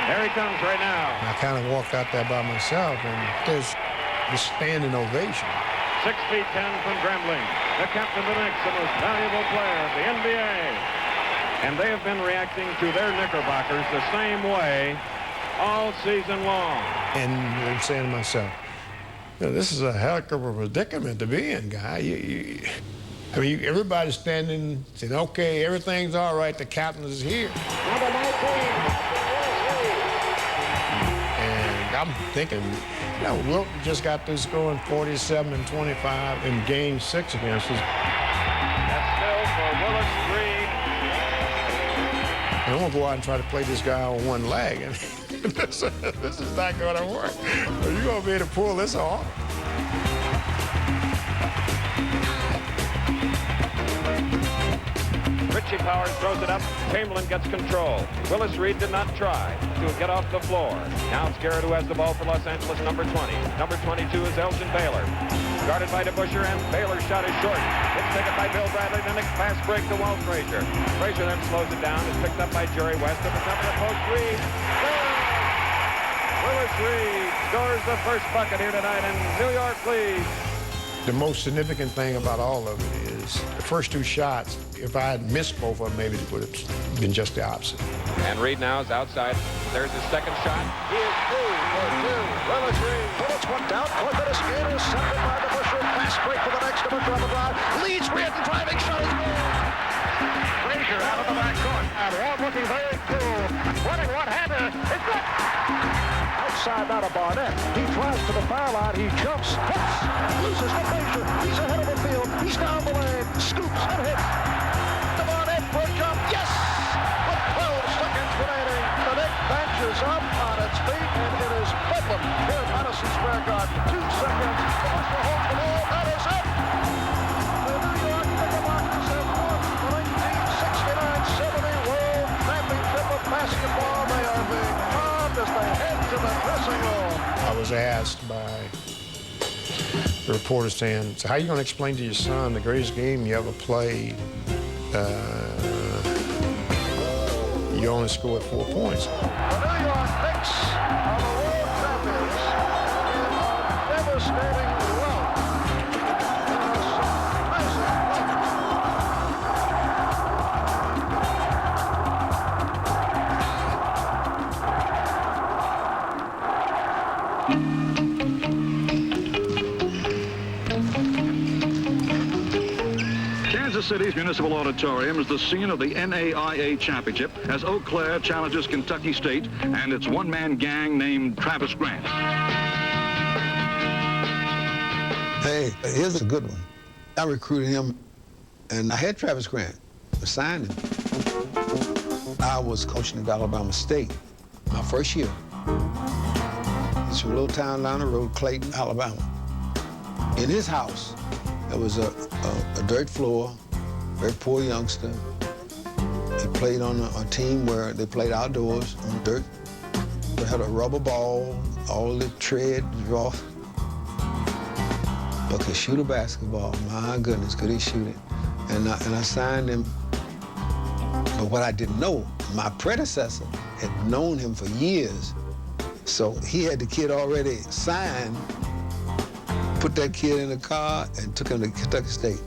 There he comes right now. I kind of walked out there by myself, and there's the standing ovation. 6 feet 10 from Grambling, the captain of the Knicks, the most valuable player of the NBA. And they have been reacting to their Knickerbockers the same way all season long. And I'm saying to myself, you know, this is a heck of a predicament to be in, guy. I mean, everybody's standing, saying, okay, everything's all right, the captain is here. Number 19. I'm thinking, you know, Wilt just got through scoring 47 and 25 in Game 6 against us. That's still for Willis Reed. I won't go out and try to play this guy on one leg. And this is not going to work. You're going to be able to pull this off. Richie Powers throws it up. Chamberlain gets control. Willis Reed did not try to get off the floor. Now it's Garrett who has the ball for Los Angeles, number 20. Number 22 is Elgin Baylor. Guarded by DeBusschere, and Baylor's shot is short. It's taken by Bill Bradley, then a fast break to Walt Frazier. Frazier then slows it down. It's picked up by Jerry West at the top of the post. Reed. Willis Reed scores the first bucket here tonight, and New York leads. The most significant thing about all of it is the first two shots, if I had missed both of them, maybe it would have been just the opposite. And Reed now is outside. There's his second shot. He is through for two. Willis Reed. Bullets one down. Cortez intercepted by DeBusschere. Fast break for the next DeBusschere on the drive. Leads Reardon. Driving shot is good. Frazier out of the back court. And Walt looking very cool. Wondering what happened. It's good. Outside now to Barnett. He drives to the foul line. He jumps. Hits. Loses to Frazier. He's ahead of the field. He's down the lane. Scoops and hits. To Barnett for a jump. Yes! With 12 seconds remaining. The Knick bench is up on its feet, and it is bedlam here at Madison Square Garden. 2 seconds. DeBusschere holds the ball. That is it. The New York Knickerbockers have won the 1969-70 World Championship of Basketball. They are being mobbed as they head to the dressing room. I was asked by the reporter saying, so how are you going to explain to your son the greatest game you ever played? You only scored 4 points. The New York Knicks are the world champions in a devastating rout. Kansas City's Municipal Auditorium is the scene of the NAIA Championship as Eau Claire challenges Kentucky State and its one-man gang named Travis Grant. Hey, here's a good one. I recruited him, and I had Travis Grant. I signed him. I was coaching at Alabama State my first year. It's a little town down the road, Clayton, Alabama. In his house, there was a dirt floor, very poor youngster. He played on a team where they played outdoors on dirt. They had a rubber ball, all the tread raw. But could shoot a basketball. My goodness, could he shoot it? And I signed him. But what I didn't know, my predecessor had known him for years. So he had the kid already signed, put that kid in the car, and took him to Kentucky State.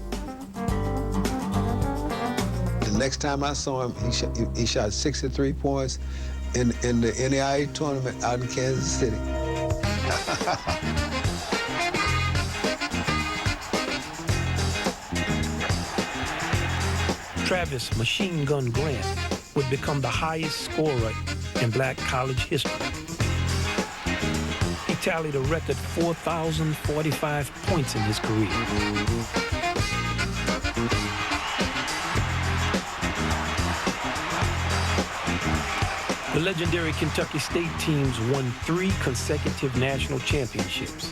The next time I saw him, he shot 63 points in the NAIA tournament out in Kansas City. Travis Machine Gun Grant would become the highest scorer in black college history. He tallied a record 4,045 points in his career. The legendary Kentucky State teams won 3 consecutive national championships,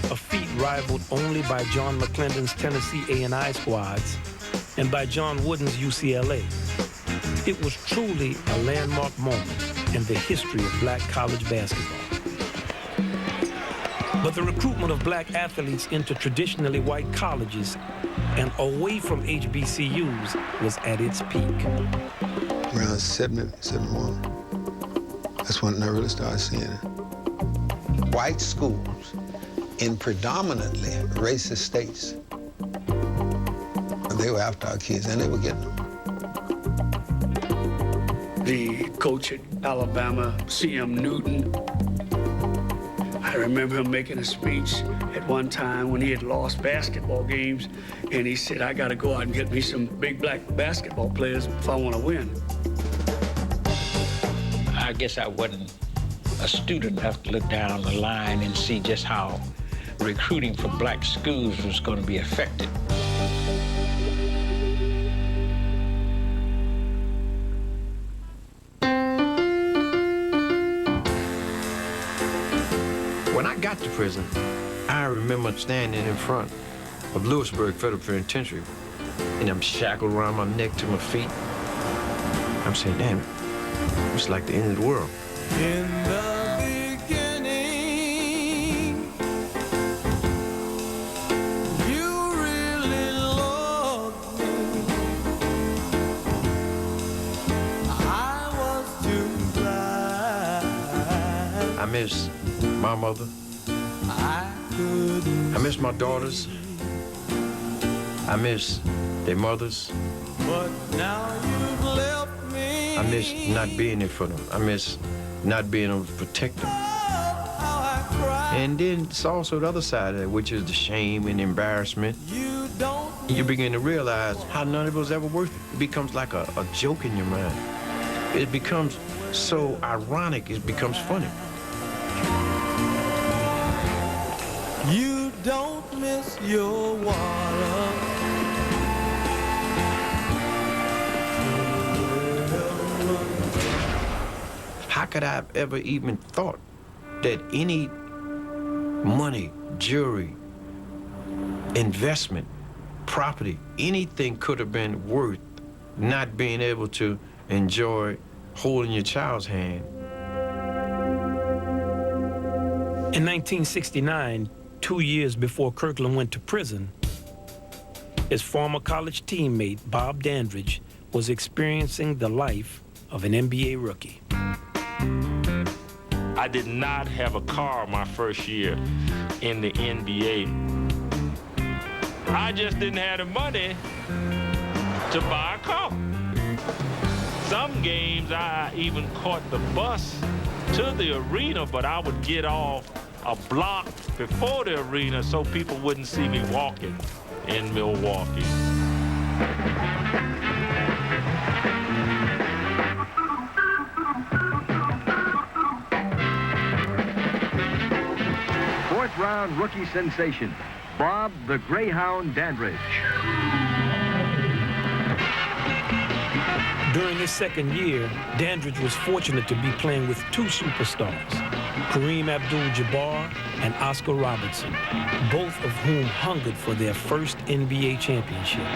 a feat rivaled only by John McClendon's Tennessee A&I squads and by John Wooden's UCLA. It was truly a landmark moment in the history of black college basketball. But the recruitment of black athletes into traditionally white colleges and away from HBCUs was at its peak. Around 70, 71, that's when I really started seeing it. White schools in predominantly racist states. They were after our kids, and they were getting them. The coach at Alabama, C.M. Newton, I remember him making a speech at one time when he had lost basketball games, and he said, I got to go out and get me some big black basketball players if I want to win. I guess I wasn't a student enough to look down the line and see just how recruiting for black schools was going to be affected. prison, I remember standing in front of Lewisburg Federal Penitentiary, and I'm shackled around my neck to my feet. I'm saying, damn it, it's like the end of the world. In the beginning, you really loved me. I was too blind. I miss my mother. I miss my daughters. I miss their mothers. But now you've left me. I miss not being there for them. I miss not being able to protect them. And then it's also the other side of that, which is the shame and embarrassment. You begin to realize how none of it was ever worth it. It becomes like a joke in your mind. It becomes so ironic, it becomes funny. You don't miss your water. How could I have ever even thought that any money, jewelry, investment, property, anything could have been worth not being able to enjoy holding your child's hand? In 1969, 2 years before Kirkland went to prison, his former college teammate, Bob Dandridge, was experiencing the life of an NBA rookie. I did not have a car my first year in the NBA. I just didn't have the money to buy a car. Some games I even caught the bus to the arena, but I would get off a block before the arena so people wouldn't see me walking in Milwaukee. Fourth-round rookie sensation, Bob the Greyhound Dandridge. During his second year, Dandridge was fortunate to be playing with two superstars, Kareem Abdul-Jabbar and Oscar Robertson, both of whom hungered for their first NBA championship.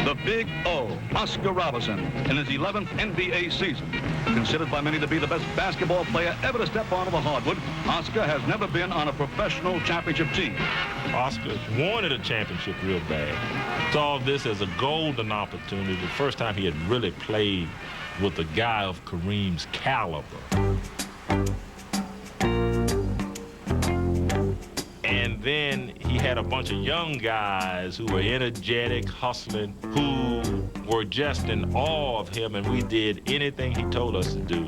The Big O, Oscar Robertson, in his 11th NBA season. Considered by many to be the best basketball player ever to step onto the hardwood, Oscar has never been on a professional championship team. Oscar wanted a championship real bad. Saw this as a golden opportunity, the first time he had really played with a guy of Kareem's caliber. And then he had a bunch of young guys who were energetic, hustling, who were just in awe of him, and we did anything he told us to do.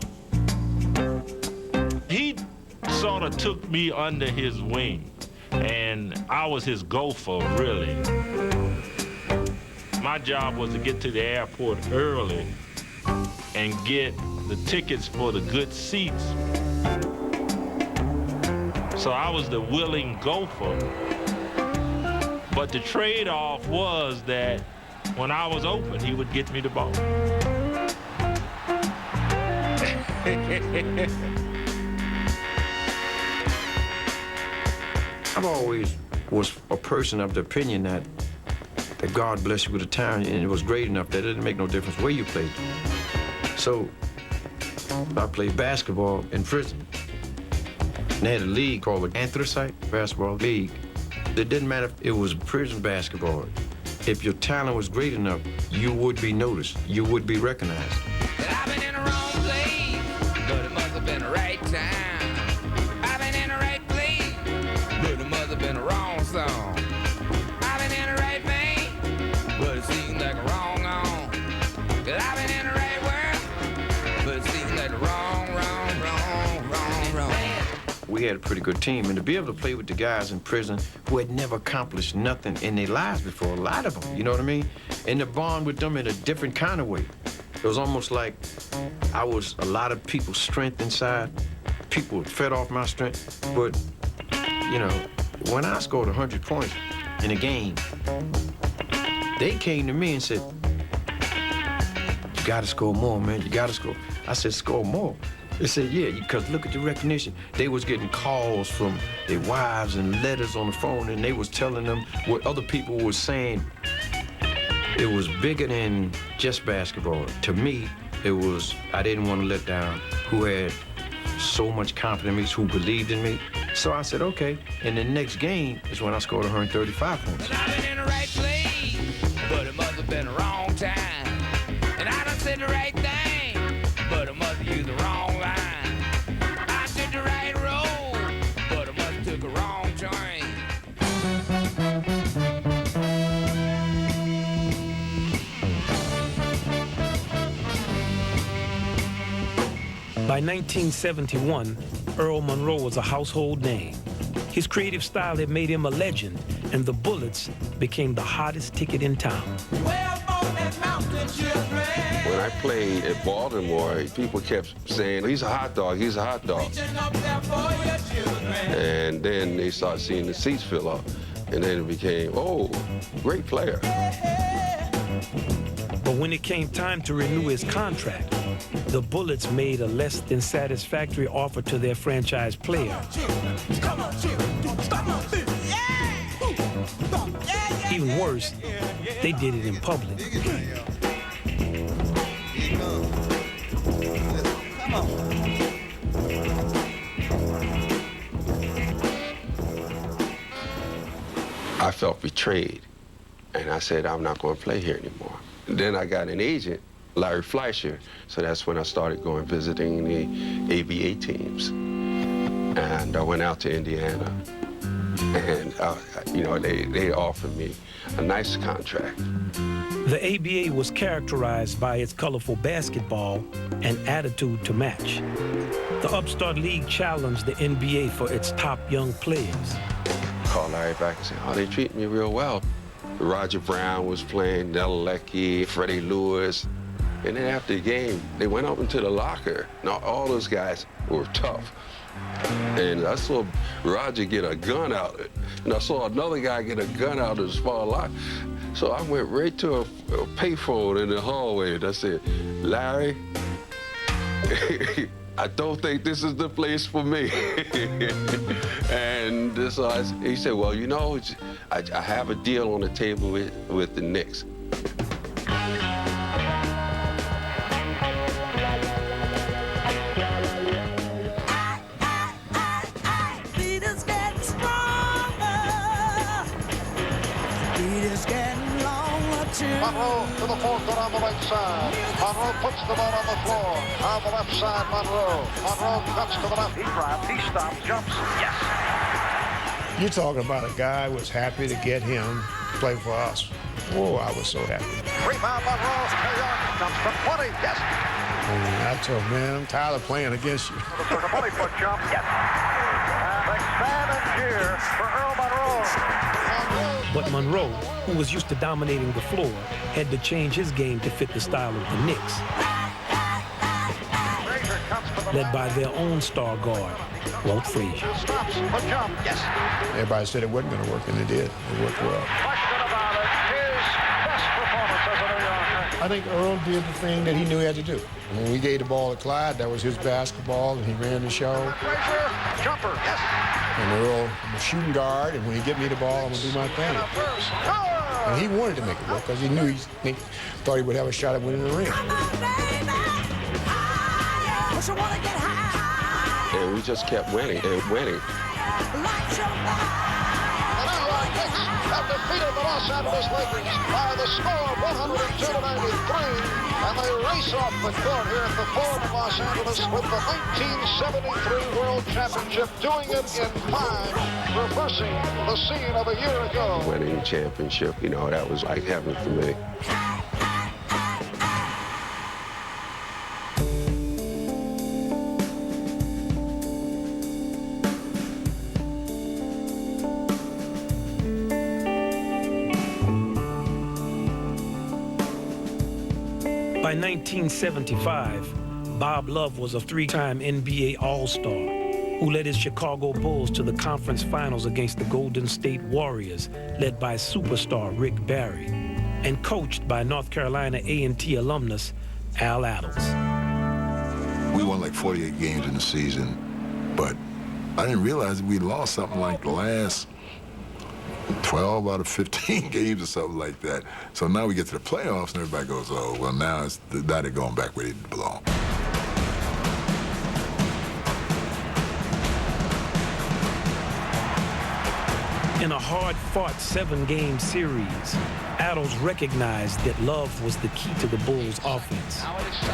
He sort of took me under his wing, and I was his gopher, really. My job was to get to the airport early and get the tickets for the good seats. So I was the willing gopher. But the trade-off was that when I was open, he would get me the ball. I've always was a person of the opinion that God bless you with a talent, and it was great enough that it didn't make no difference where you played. So I played basketball in prison. And they had a league called the Anthracite Basketball League. It didn't matter if it was prison basketball. If your talent was great enough, you would be noticed. You would be recognized. I've been in the wrong place, but it must have been the right time. I've been in the right place, but it must have been the wrong song. I've been in the right vein, but it seems like a wrong on. I've been in the right world, but it seems like the wrong. We had a pretty good team, and to be able to play with the guys in prison who had never accomplished nothing in their lives before, a lot of them, you know what I mean? And to bond with them in a different kind of way. It was almost like I was a lot of people's strength inside. People fed off my strength, but, you know, when I scored 100 points in a game, they came to me and said, "You gotta score more, man, you gotta score." I said, "Score more? They said, yeah, because look at the recognition. They was getting calls from their wives and letters on the phone, and they was telling them what other people were saying. It was bigger than just basketball. To me, it was, I didn't want to let down who had so much confidence in me, who believed in me. So I said, okay. And the next game is when I scored 135 points. But I've been in the right place, but it must have been the wrong time. And I done said the right thing, but it must have used the wrong line. I took the right road, but it must have took a wrong train. By 1971, Earl Monroe was a household name. His creative style had made him a legend, and the Bullets became the hottest ticket in town. When I played at Baltimore, people kept saying, he's a hot dog, he's a hot dog. And then they started seeing the seats fill up, and then it became, oh, great player. But when it came time to renew his contract, the Bullets made a less than satisfactory offer to their franchise player. Even worse, they did it in public. I felt betrayed, and I said, I'm not going to play here anymore. Then I got an agent, Larry Fleischer, so that's when I started going visiting the ABA teams. And I went out to Indiana, and you know, they offered me a nice contract. The ABA was characterized by its colorful basketball and attitude to match. The upstart league challenged the NBA for its top young players. Called Larry back and said, oh, they treat me real well. Roger Brown was playing, Nella Leckie, Freddie Lewis. And then after the game, they went up into the locker. Now, all those guys were tough. And I saw Roger get a gun out, and I saw another guy get a gun out of the small locker. So I went right to a payphone in the hallway, and I said, Larry, I don't think this is the place for me. And so he said, well, you know, I have a deal on the table with the Knicks. Monroe to the forecourt on the right side. Monroe puts the ball on the floor. On the left side, Monroe. Monroe cuts to the left. He drives, he stops, jumps. Yes. You're talking about a guy who was happy to get him to play for us. Oh, I was so happy. Rebound, Monroe. Comes from 20. Yes. And I told him, man, I'm tired of playing against you. The 20-foot jump. Yes. And expand and cheer for Earl Monroe. But Monroe, who was used to dominating the floor, had to change his game to fit the style of the Knicks. Led by their own star guard, Walt Frazier. Stops the jump. Yes. Everybody said it wasn't going to work, and it did. It worked well. Question about it. His best performance as a New Yorker. I think Earl did the thing that he knew he had to do. When we gave the ball to Clyde, that was his basketball, and he ran the show. Frazier, jumper. Yes. And Earl, I'm a shooting guard, and when he get me the ball, I'm going to do my thing. And he wanted to make it work because he knew he thought he would have a shot at winning the ring. And we just kept winning and winning. Have defeated the Los Angeles Lakers by the score of 102-93. And they race off the court here at the Forum in Los Angeles with the 1973 World Championship, doing it in time, reversing the scene of a year ago. Winning the championship, you know, that was like heaven for me. By 1975, Bob Love was a three-time NBA All-Star who led his Chicago Bulls to the conference finals against the Golden State Warriors, led by superstar Rick Barry, and coached by North Carolina A&T alumnus Al Attles. We won like 48 games in the season, but I didn't realize we lost something like the last 12 out of 15 games or something like that. So now we get to the playoffs and everybody goes, oh, well, now they're going back where they belong. In a hard-fought 7-game series, Adams recognized that love was the key to the Bulls' offense.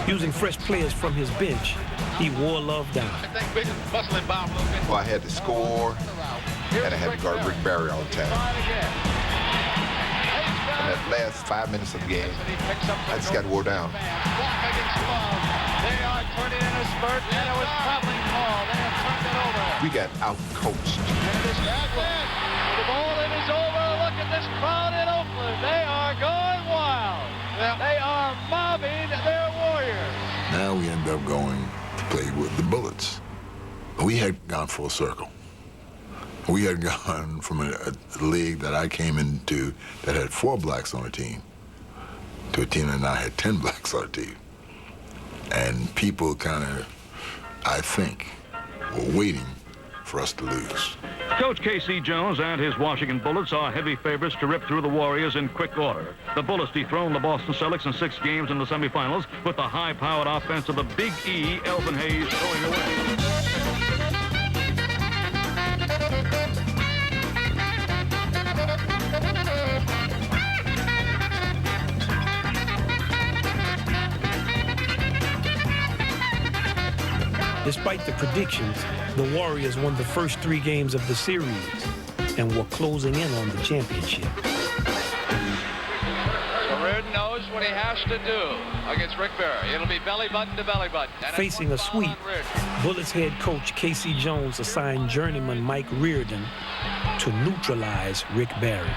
Using fresh players from his bench, he wore Love down. Well, I had to score, and I had to guard Rick Barry all the time. In that last 5 minutes of the game, I just got wore down. They are turning in a spurt, and it was traveling call. They have turned it over. We got out-coached. The bowling is over. Look at this crowd in Oakland. They are going wild. They are mobbing their Warriors. Now we end up going to play with the Bullets. We had gone full circle. We had gone from a league that I came into that had 4 blacks on the team to a team that now had 10 blacks on the team. And people kind of, I think, were waiting for us to lose. Coach K.C. Jones and his Washington Bullets are heavy favorites to rip through the Warriors in quick order. The Bullets dethroned the Boston Celtics in 6 games in the semifinals with the high-powered offense of the Big E, Elvin Hayes, throwing away. Despite the predictions, the Warriors won the first 3 games of the series and were closing in on the championship. So Reardon knows what he has to do against Rick Barry. It'll be belly button to belly button. Facing a sweep, Bullets head coach K.C. Jones assigned journeyman Mike Reardon to neutralize Rick Barry.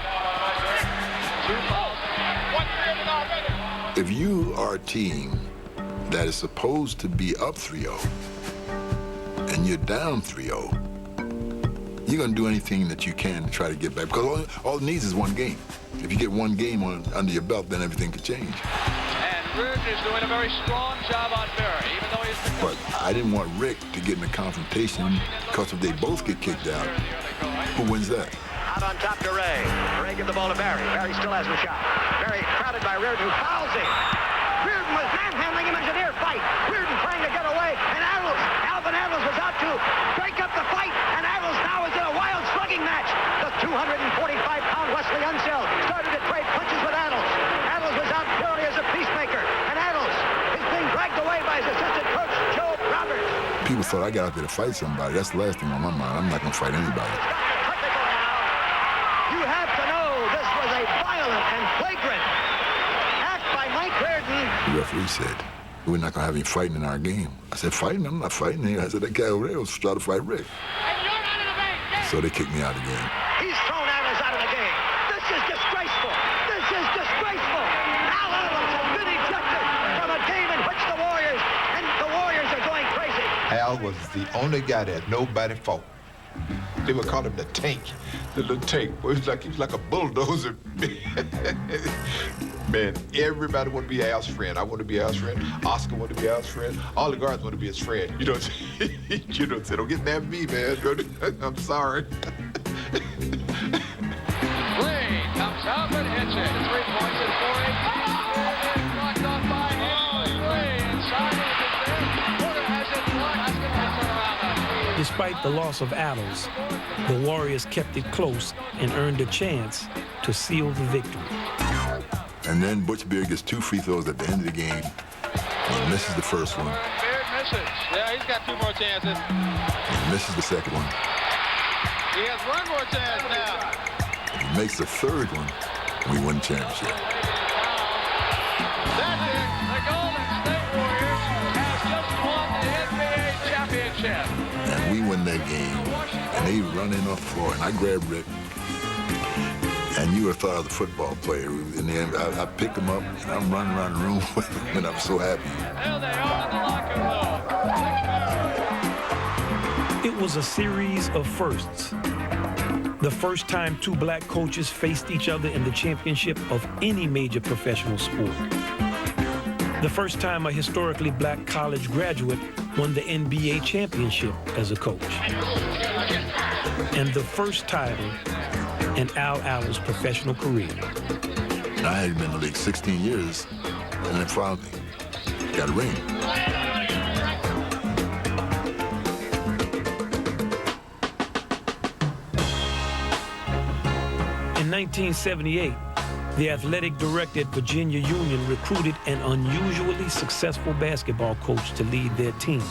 If you are a team that is supposed to be up 3-0, and you're down 3-0, you're going to do anything that you can to try to get back. Because all it needs is 1 game. If you get 1 game under your belt, then everything could change. And Reardon is doing a very strong job on Barry, even though he's... But I didn't want Rick to get in a confrontation, because if they both get kicked out, who wins that? Out on top to Ray. Ray gives the ball to Barry. Barry still has the shot. Barry crowded by Reardon, who fouls him. Reardon was manhandling him in a near fight. Reardon trying to get away, and Alvin Adams was out to break up the fight, and Adams now is in a wild slugging match. The 245-pound Wesley Unseld started to trade punches with Adams. Adams was out purely as a peacemaker, and Adams is being dragged away by his assistant coach, Joe Roberts. People thought I got out there to fight somebody. That's the last thing on my mind. I'm not going to fight anybody. You have to know this was a violent and flagrant act by Mike Reardon. The referee said, we're not going to have any fighting in our game. I said, fighting? I'm not fighting. I said, that guy over there was trying to fight Rick. So they kicked me out again. He's thrown Adams out of the game. This is disgraceful. This is disgraceful. Al Adams has been ejected from a game in which the Warriors are going crazy. Al was the only guy that nobody fought. They would call him the tank. The little tank. He was like a bulldozer. Man, everybody want to be Al's friend. I want to be Al's friend. Oscar want to be Al's friend. All the guards want to be his friend. You know, don't get mad at me, man. I'm sorry. Ray comes up and hits it. 3 points and 4 8. It is blocked off by Hale. Ray inside of it there. Porter has it blocked. Despite the loss of Adams, the Warriors kept it close and earned a chance to seal the victory. And then Butch Beard gets 2 free throws at the end of the game. He misses the first one. Beard misses. Yeah, he's got 2 more chances. He misses the second one. He has 1 more chance now. He makes the 3rd one, and we win the championship. That's it. The Golden State Warriors has just won the NBA championship. And we win that game, and they run in off the floor, and I grab Rick. And you would have thought I was a football player. In the end, I picked him up, and I'm running around the room with him, and I'm so happy. There they are in the locker room. It was a series of firsts. The first time 2 black coaches faced each other in the championship of any major professional sport. The first time a historically black college graduate won the NBA championship as a coach, and the first title in Al Allen's professional career. I had been in the league 16 years, and then finally got a ring. In 1978, the athletic director at Virginia Union recruited an unusually successful basketball coach to lead their team.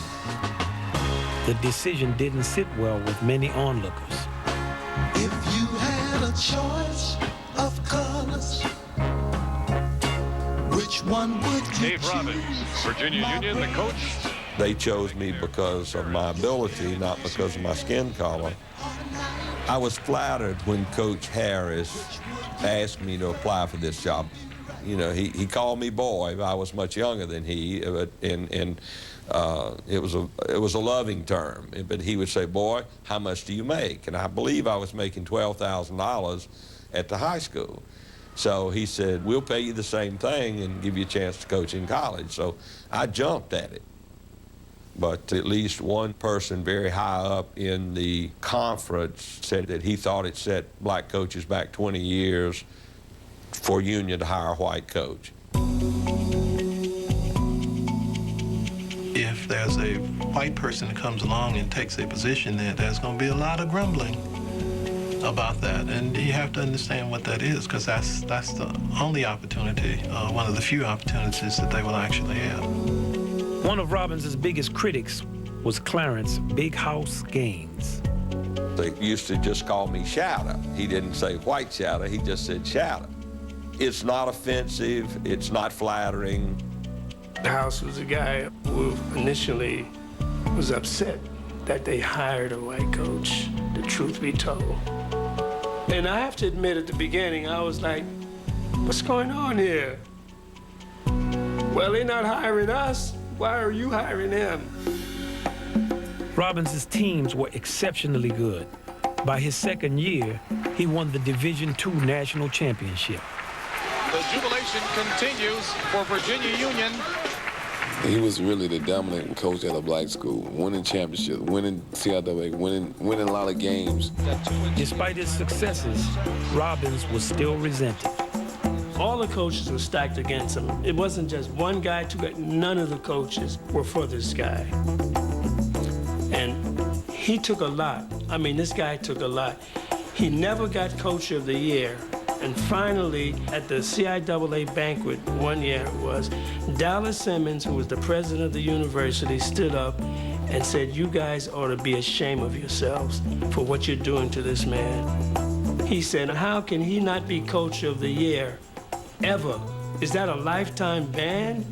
The decision didn't sit well with many onlookers. If you had a choice of colors, which one would you Dave Robbins, Virginia Union, the coach. They chose me because of my ability, not because of my skin color. I was flattered when Coach Harris asked me to apply for this job. You know, he called me boy. I was much younger than he, and it was a loving term. But he would say, "Boy, how much do you make?" And I believe I was making $12,000 at the high school. So he said, "We'll pay you the same thing and give you a chance to coach in college." So I jumped at it. But at least one person very high up in the conference said that he thought it set black coaches back 20 years for Union to hire a white coach. If there's a white person that comes along and takes a position there, there's going to be a lot of grumbling about that. And you have to understand what that is, because that's the only opportunity, one of the few opportunities that they will actually have. One of Robbins' biggest critics was Clarence Big House Gaines. They used to just call me Shadow. He didn't say White Shadow, he just said Shadow. It's not offensive, it's not flattering. House was a guy who initially was upset that they hired a white coach, the truth be told. And I have to admit, at the beginning, I was like, what's going on here? Well, they're not hiring us. Why are you hiring them? Robbins' teams were exceptionally good. By his second year, he won the Division II national championship. The jubilation continues for Virginia Union. He was really the dominant coach at a black school, winning championships, winning CIAA, winning a lot of games. Despite his successes, Robbins was still resented. All the coaches were stacked against him. It wasn't just one guy, two guys. None of the coaches were for this guy. And he took a lot. I mean, this guy took a lot. He never got Coach of the Year. And finally, at the CIAA banquet, one year it was, Dallas Simmons, who was the president of the university, stood up and said, "You guys ought to be ashamed of yourselves for what you're doing to this man." He said, "How can he not be Coach of the Year ever? Is that a lifetime ban?"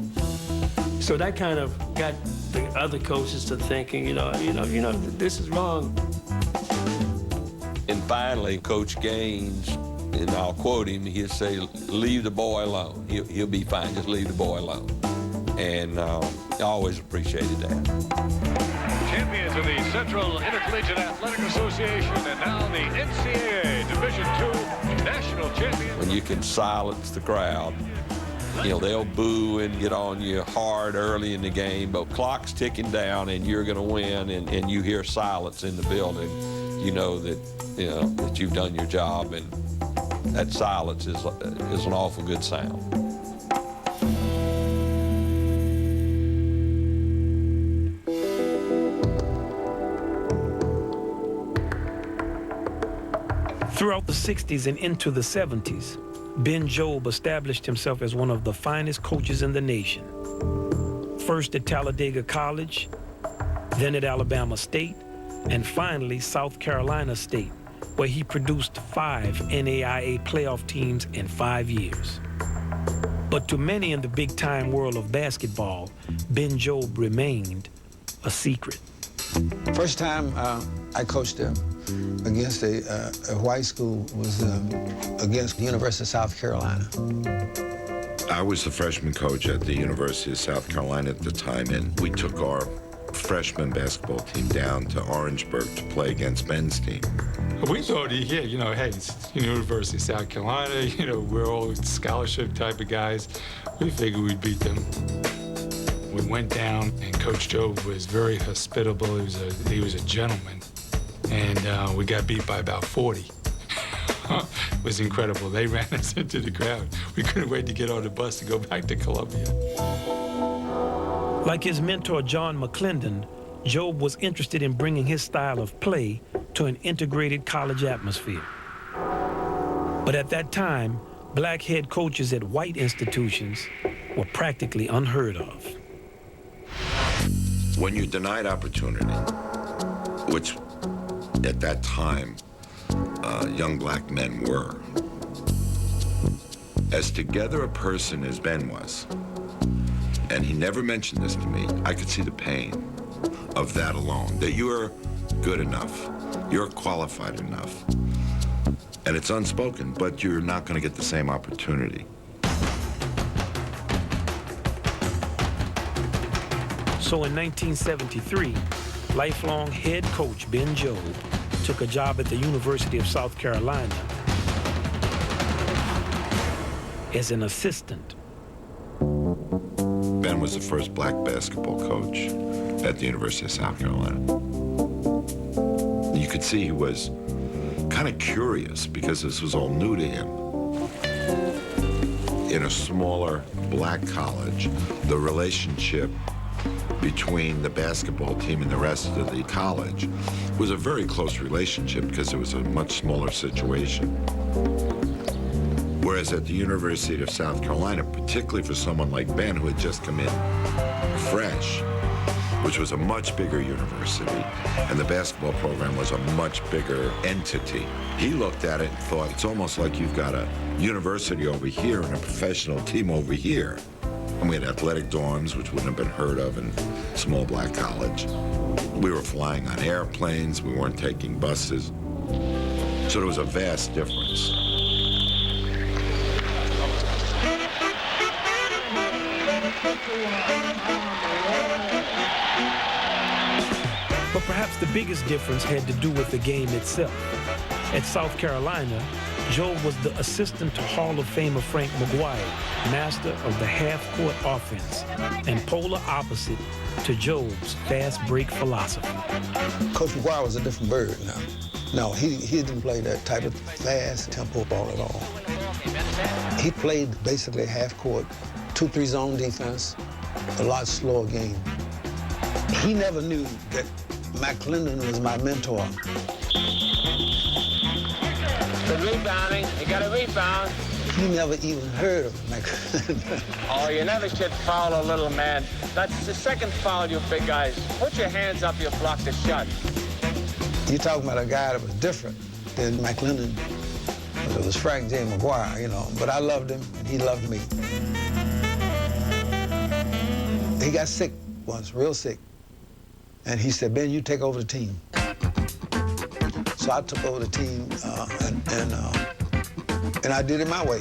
So that kind of got the other coaches to thinking, you know, this is wrong. And finally, Coach Gaines, and I'll quote him, he'll say, "Leave the boy alone. He'll be fine, just leave the boy alone." And I always appreciated that. Champions of the Central Intercollegiate Athletic Association and now the NCAA Division II National Champions. When you can silence the crowd, you know, they'll boo and get on you hard early in the game, but clock's ticking down and you're going to win, and you hear silence in the building, you know that you've done your job, and that silence is an awful good sound. Throughout the 60s and into the 70s, Ben Jobe established himself as one of the finest coaches in the nation. First at Talladega College, then at Alabama State, and finally South Carolina State, where he produced 5 NAIA playoff teams in 5 years. But to many in the big-time world of basketball, Ben Jobe remained a secret. First time I coached against a white school was against the University of South Carolina. I was the freshman coach at the University of South Carolina at the time, and we took our freshman basketball team down to Orangeburg to play against Ben's team. We thought, hey, it's University of South Carolina, we're all scholarship type of guys. We figured we'd beat them. We went down, and Coach Jobe was very hospitable. He was a gentleman, and we got beat by about 40. It was incredible. They ran us into the crowd. We couldn't wait to get on the bus to go back to Columbia. Like his mentor, John McClendon, Jobe was interested in bringing his style of play to an integrated college atmosphere. But at that time, black head coaches at white institutions were practically unheard of. When you're denied opportunity, which at that time, young black men were, as together a person as Ben was, and he never mentioned this to me, I could see the pain of that alone, that you're good enough, you're qualified enough, and it's unspoken, but you're not going to get the same opportunity. So in 1973, lifelong head coach Ben Jobe took a job at the University of South Carolina as an assistant. Ben was the first black basketball coach at the University of South Carolina. You could see he was kind of curious because this was all new to him. In a smaller black college, the relationship between the basketball team and the rest of the college was a very close relationship because it was a much smaller situation. Whereas at the University of South Carolina, particularly for someone like Ben who had just come in fresh, which was a much bigger university, and the basketball program was a much bigger entity, he looked at it and thought, it's almost like you've got a university over here and a professional team over here. And we had athletic dorms, which wouldn't have been heard of in a small black college. We were flying on airplanes. We weren't taking buses. So there was a vast difference. But perhaps the biggest difference had to do with the game itself. At South Carolina, Jobe was the assistant to Hall of Famer Frank McGuire, master of the half-court offense, and polar opposite to Jobe's fast break philosophy. Coach McGuire was a different bird now. No, he didn't play that type of fast tempo ball at all. He played basically half-court, 2-3 zone defense, a lot slower game. He never knew that McClendon was my mentor. The rebounding, you got a rebound. He never even heard of McClendon. Oh, you never should foul a little man. That's the second foul, you big guys. Put your hands up, you block the shot. You're talking about a guy that was different than McClendon. It was Frank J. McGuire, you know, but I loved him and he loved me. He got sick once, real sick. And he said, Ben, you take over the team. So I took over the team, and I did it my way.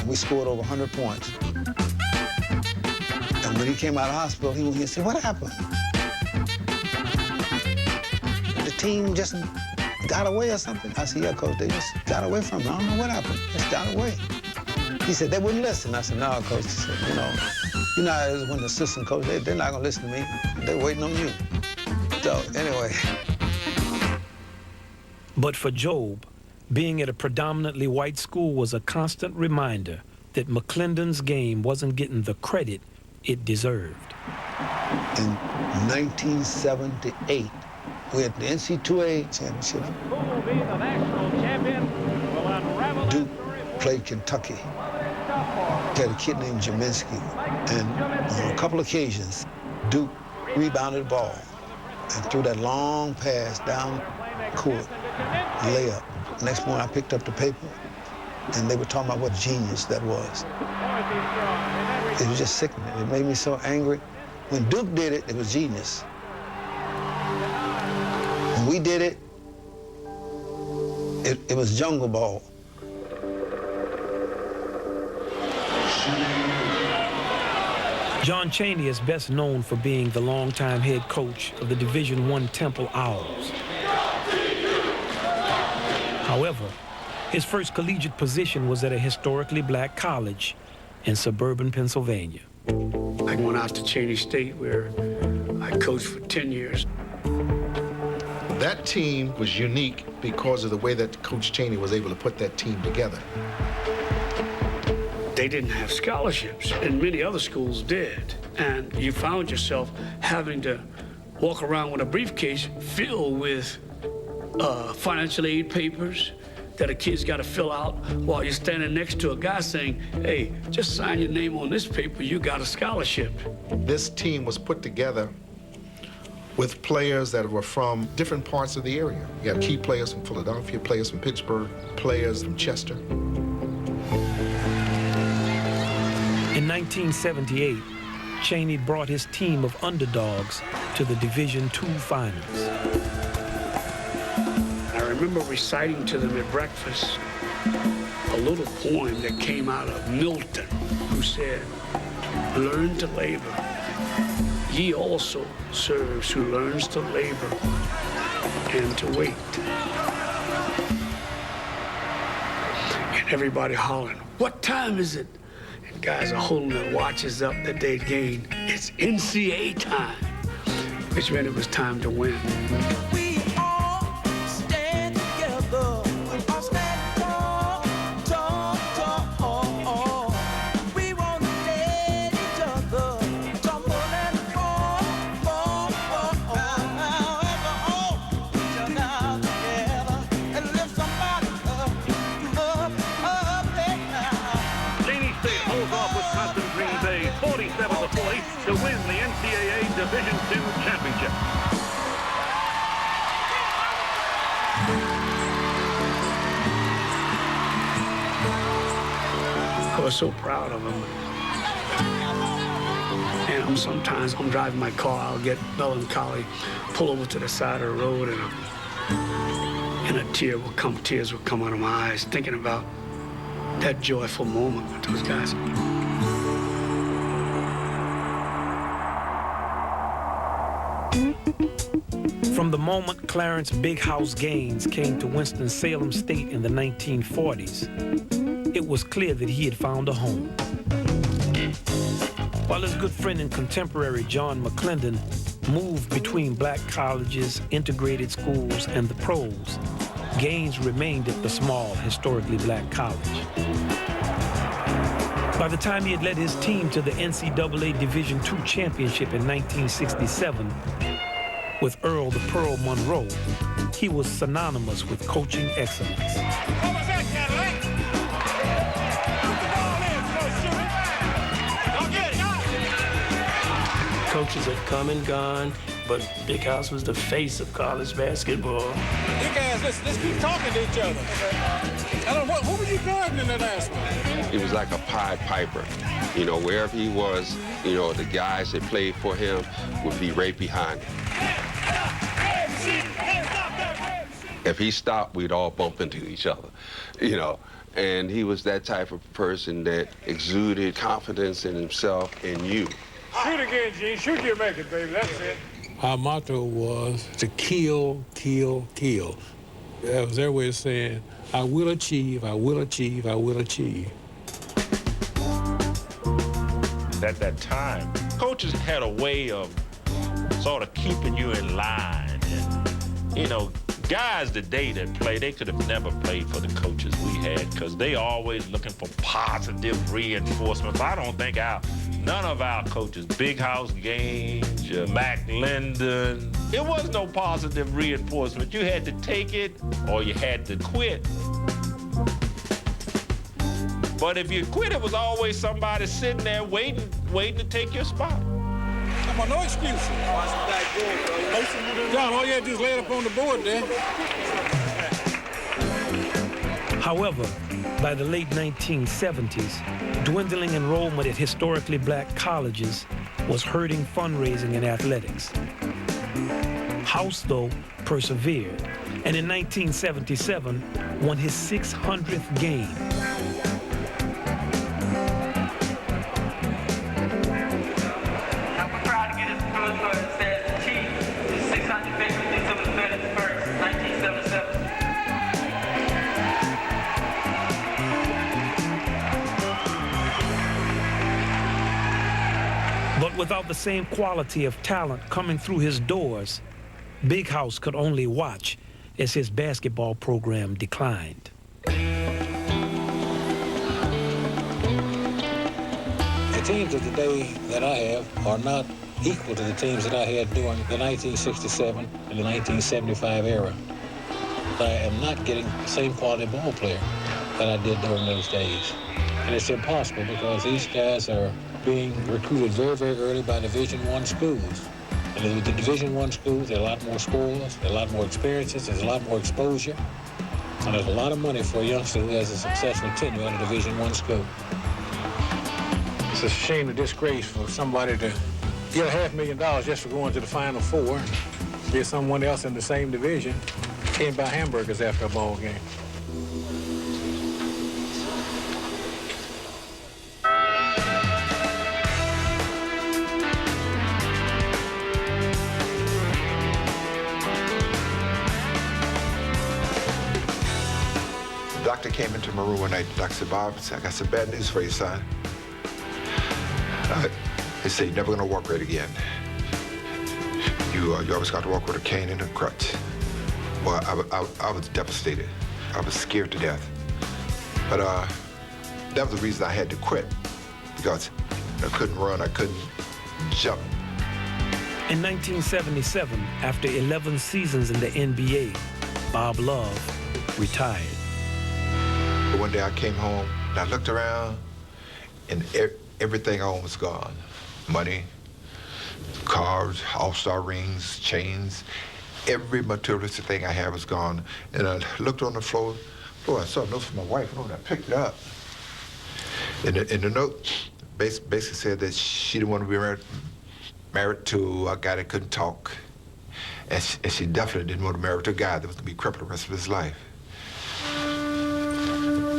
We scored over 100 points. And when he came out of the hospital, he said, what happened? The team just got away or something. I said, yeah, Coach, they just got away from me. I don't know what happened. Just got away. He said, they wouldn't listen. I said, no, Coach. He said, you know how it is when the assistant coach, they're not gonna listen to me. They're waiting on you. So anyway. But for Jobe, being at a predominantly white school was a constant reminder that McClendon's game wasn't getting the credit it deserved. In 1978, we had the NC2A championship. Who will be the national champion will unravel Duke played Kentucky. He had a kid named Jaminski. And on a couple occasions, Duke rebounded the ball and threw that long pass down court, layup. Next morning, I picked up the paper, and they were talking about what genius that was. It was just sickening. It made me so angry. When Duke did it, it was genius. When we did it, it was jungle ball. John Chaney is best known for being the longtime head coach of the Division I Temple Owls. However, his first collegiate position was at a historically black college in suburban Pennsylvania. I went out to Cheney State where I coached for 10 years. That team was unique because of the way that Coach Chaney was able to put that team together. They didn't have scholarships, and many other schools did. And you found yourself having to walk around with a briefcase filled with financial aid papers that a kid's got to fill out while you're standing next to a guy saying, hey, just sign your name on this paper, you got a scholarship. This team was put together with players that were from different parts of the area. You had key players from Philadelphia, players from Pittsburgh, players from Chester. In 1978, Chaney brought his team of underdogs to the Division II finals. I remember reciting to them at breakfast a little poem that came out of Milton, who said, learn to labor. Ye also serves who learns to labor and to wait. And everybody hollering, what time is it? And guys are holding their watches up that they'd gained. It's NCAA time, which meant it was time to win. To win the NCAA Division II championship. I was so proud of him. And sometimes I'm driving my car, I'll get melancholy, pull over to the side of the road, and tears will come out of my eyes, thinking about that joyful moment with those guys. From the moment Clarence Big House Gaines came to Winston-Salem State in the 1940s, it was clear that he had found a home. While his good friend and contemporary John McClendon moved between black colleges, integrated schools, and the pros, Gaines remained at the small, historically black college. By the time he had led his team to the NCAA Division II championship in 1967, with Earl the Pearl Monroe, he was synonymous with coaching excellence. Coaches have come and gone, but Big House was the face of college basketball. You guys, let's keep talking to each other. I don't know, who were you guarding in the last one? He was like a Pied Piper. You know, wherever he was, you know, the guys that played for him would be right behind him. If he stopped, we'd all bump into each other, you know. And he was that type of person that exuded confidence in himself and you. Shoot again, Gene. Shoot your make it, baby. That's it. Our motto was to kill, kill, kill. That was their way of saying, I will achieve, I will achieve, I will achieve. At that time, coaches had a way of sort of keeping you in line. And, you know, guys today that play, they could have never played for the coaches we had because they always looking for positive reinforcement. I don't think none of our coaches, Big House Gaines, Mac Linden, there was no positive reinforcement. You had to take it or you had to quit. But if you quit, it was always somebody sitting there waiting to take your spot. Come on, no excuses. John, all you had to do is lay it up on the board there. However, by the late 1970s, dwindling enrollment at historically black colleges was hurting fundraising in athletics. House, though, persevered, and in 1977 won his 600th game. Without the same quality of talent coming through his doors, Big House could only watch as his basketball program declined. The teams of today that I have are not equal to the teams that I had during the 1967 and the 1975 era. I am not getting the same quality ball player that I did during those days. And it's impossible because these guys are being recruited very, very early by Division I schools. And with the Division I schools, there are a lot more scores, there are a lot more experiences, there's a lot more exposure. And there's a lot of money for a youngster who has a successful tenure at a Division I school. It's a shame and disgrace for somebody to get $500,000 just for going to the Final Four, and get someone else in the same division can't buy hamburgers after a ball game. The doctor came into my room one night. The doctor said, Bob, I got some bad news for you, son. They say you're never gonna walk right again. You always got to walk with a cane and a crutch. Well, I was devastated. I was scared to death. But that was the reason I had to quit, because I couldn't run, I couldn't jump. In 1977, after 11 seasons in the NBA, Bob Love retired. But one day I came home and I looked around and everything I owned was gone. Money, cars, all-star rings, chains, every materialistic thing I had was gone. And I looked on the floor, I saw a note from my wife, and I picked it up. And the note basically said that she didn't want to be married to a guy that couldn't talk. And she definitely didn't want to marry to a guy that was going to be crippled the rest of his life.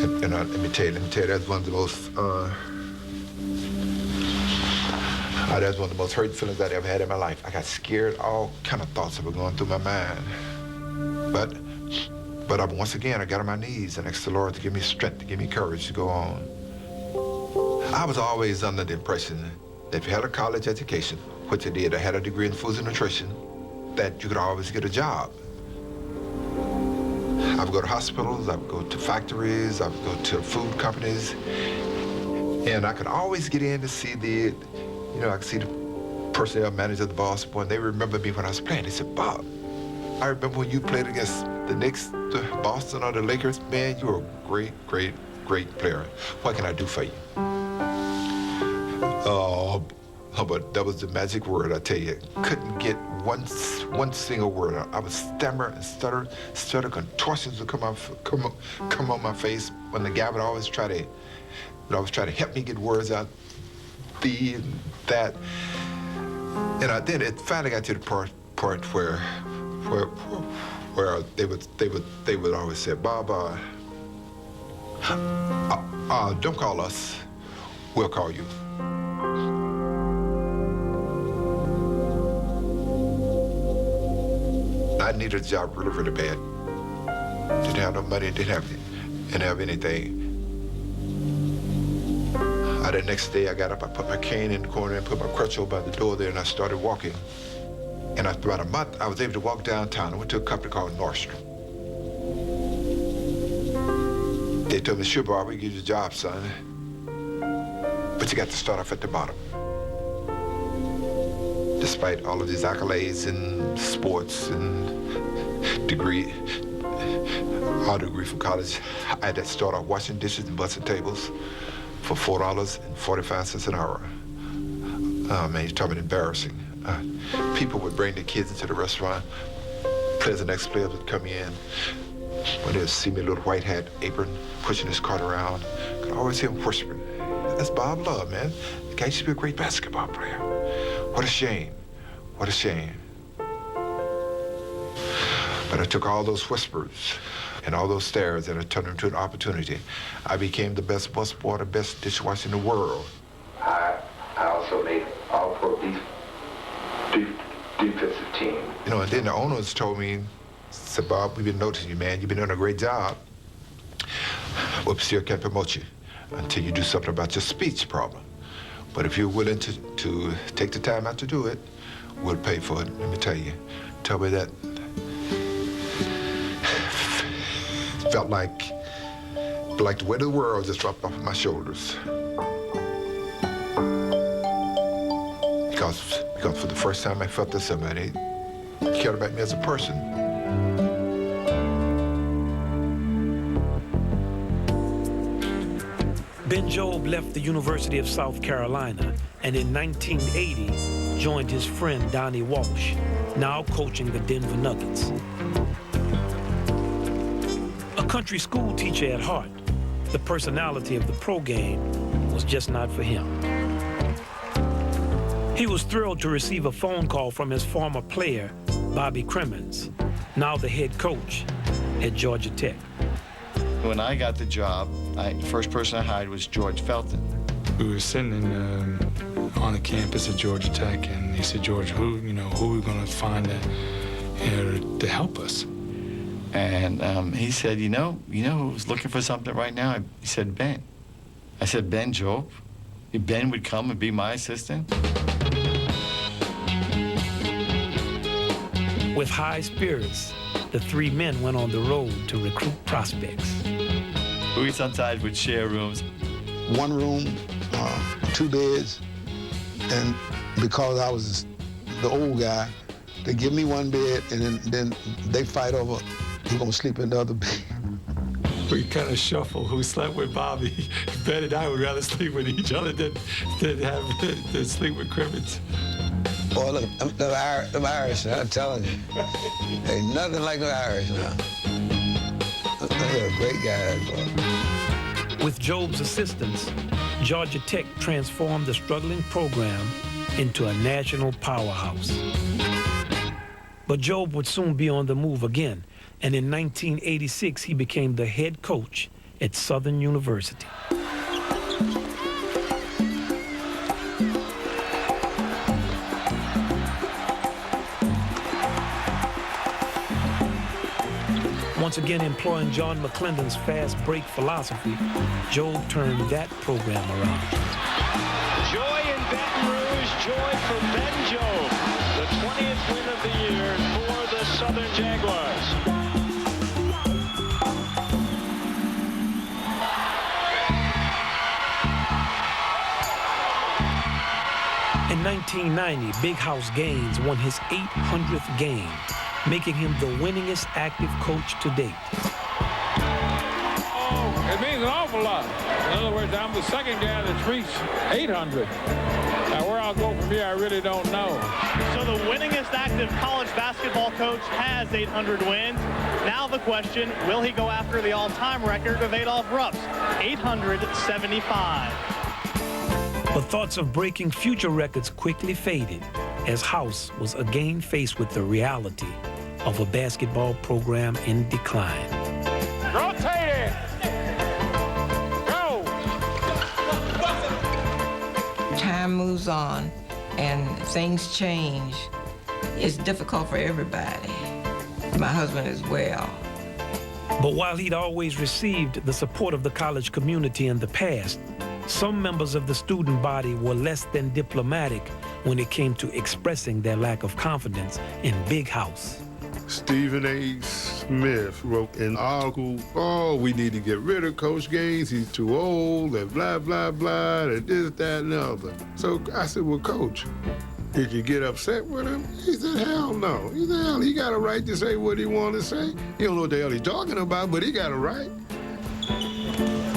And let me tell you, that's one of the most, that's one of the most hurting feelings I'd ever had in my life. I got scared, all kind of thoughts that were going through my mind. But once again, I got on my knees and asked the Lord to give me strength, to give me courage to go on. I was always under the impression that if you had a college education, which I did, I had a degree in foods and nutrition, that you could always get a job. I would go to hospitals, I would go to factories, I would go to food companies, and I could always get in to see I could see the personnel manager, the boss, and they remember me when I was playing. They said, Bob, I remember when you played against the Knicks, the Boston, or the Lakers. Man, you were a great, great, great player. What can I do for you? But that was the magic word, I tell you. Couldn't get one single word out. I would stammer and stutter contortions would come on my face when the guy would always try to help me get words out. The and that, and then it finally got to the part where they would always say, Bob, don't call us, we'll call you. I needed a job really, really bad. Didn't have no money, didn't have anything. The next day I got up, I put my cane in the corner and put my crutch over by the door there, and I started walking. And after about a month, I was able to walk downtown. I went to a company called Nordstrom. They told me, sure, Bob, we give you a job, son. But you got to start off at the bottom. Despite all of these accolades in sports and degree from college, I had to start off washing dishes and bussing tables for $4.45 an hour. Oh, man, you're talking about embarrassing. People would bring their kids into the restaurant. Players and ex-players would come in. When they'd see me, a little white hat apron, pushing his cart around. I could always hear him whispering, that's Bob Love, man. The guy used to be a great basketball player. What a shame. What a shame. But I took all those whispers and all those stares and I turned them into an opportunity. I became the best busboy, the best dishwasher in the world. I also made all-pro defensive team. You know, and then the owners told me, said, Bob, we've been noticing you, man. You've been doing a great job. But we still can't promote you until you do something about your speech problem. But if you're willing to take the time out to do it, we'll pay for it. Let me tell you. Tell me that felt like the weight of the world just dropped off my shoulders. Because for the first time I felt that somebody cared about me as a person. Ben Jobe left the University of South Carolina and in 1980 joined his friend Donnie Walsh, now coaching the Denver Nuggets. A country school teacher at heart, the personality of the pro game was just not for him. He was thrilled to receive a phone call from his former player, Bobby Crimmins, now the head coach at Georgia Tech. When I got the job, the first person I hired was George Felton. We were sitting on the campus at Georgia Tech, and he said, George, who are we going to find to help us? And he said, you know who's looking for something right now? He said, Ben. I said, Ben Jobe? Ben would come and be my assistant? With high spirits, the three men went on the road to recruit prospects. We sometimes would share rooms. One room, 2 beds, and because I was the old guy, they give me one bed, and then they fight over who's gonna sleep in the other bed. We kind of shuffle who slept with Bobby. Ben and I would rather sleep with each other than sleep with Crimmins. Boy, look, them Irish, I'm telling you. Ain't nothing like the Irish now. They're a great guy, that boy. With Jobe's assistance, Georgia Tech transformed the struggling program into a national powerhouse. But Jobe would soon be on the move again, and in 1986, he became the head coach at Southern University. Once again employing John McClendon's fast break philosophy, Jobe turned that program around. Joy in Baton Rouge, joy for Ben Jobe, the 20th win of the year for the Southern Jaguars. In 1990, Big House Gaines won his 800th game, making him the winningest active coach to date. Oh, it means an awful lot. In other words, I'm the second guy that's reached 800. Now, where I'll go from here, I really don't know. So the winningest active college basketball coach has 800 wins. Now the question, will he go after the all-time record of Adolph Rupp's, 875? But thoughts of breaking future records quickly faded as House was again faced with the reality of a basketball program in decline. Rotate it! Go! Time moves on and things change. It's difficult for everybody. My husband as well. But while he'd always received the support of the college community in the past, some members of the student body were less than diplomatic when it came to expressing their lack of confidence in Big House. Stephen A. Smith wrote in an article, oh, we need to get rid of Coach Gaines, he's too old, and blah, blah, blah, and this, that, and the other. So I said, well, Coach, did you get upset with him? He said, hell no. He said, hell, he got a right to say what he wanted to say. He don't know what the hell he's talking about, but he got a right.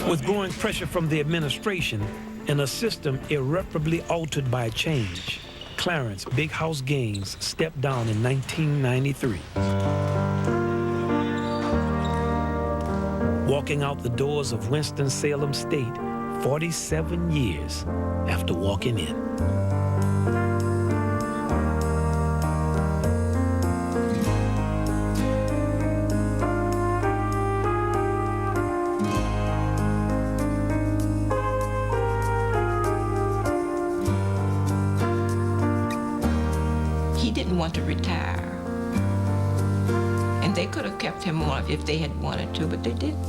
With growing pressure from the administration and a system irreparably altered by change, Clarence Big House Gaines stepped down in 1993. Walking out the doors of Winston-Salem State 47 years after walking in. Want to retire. And they could have kept him on if they had wanted to, but they didn't.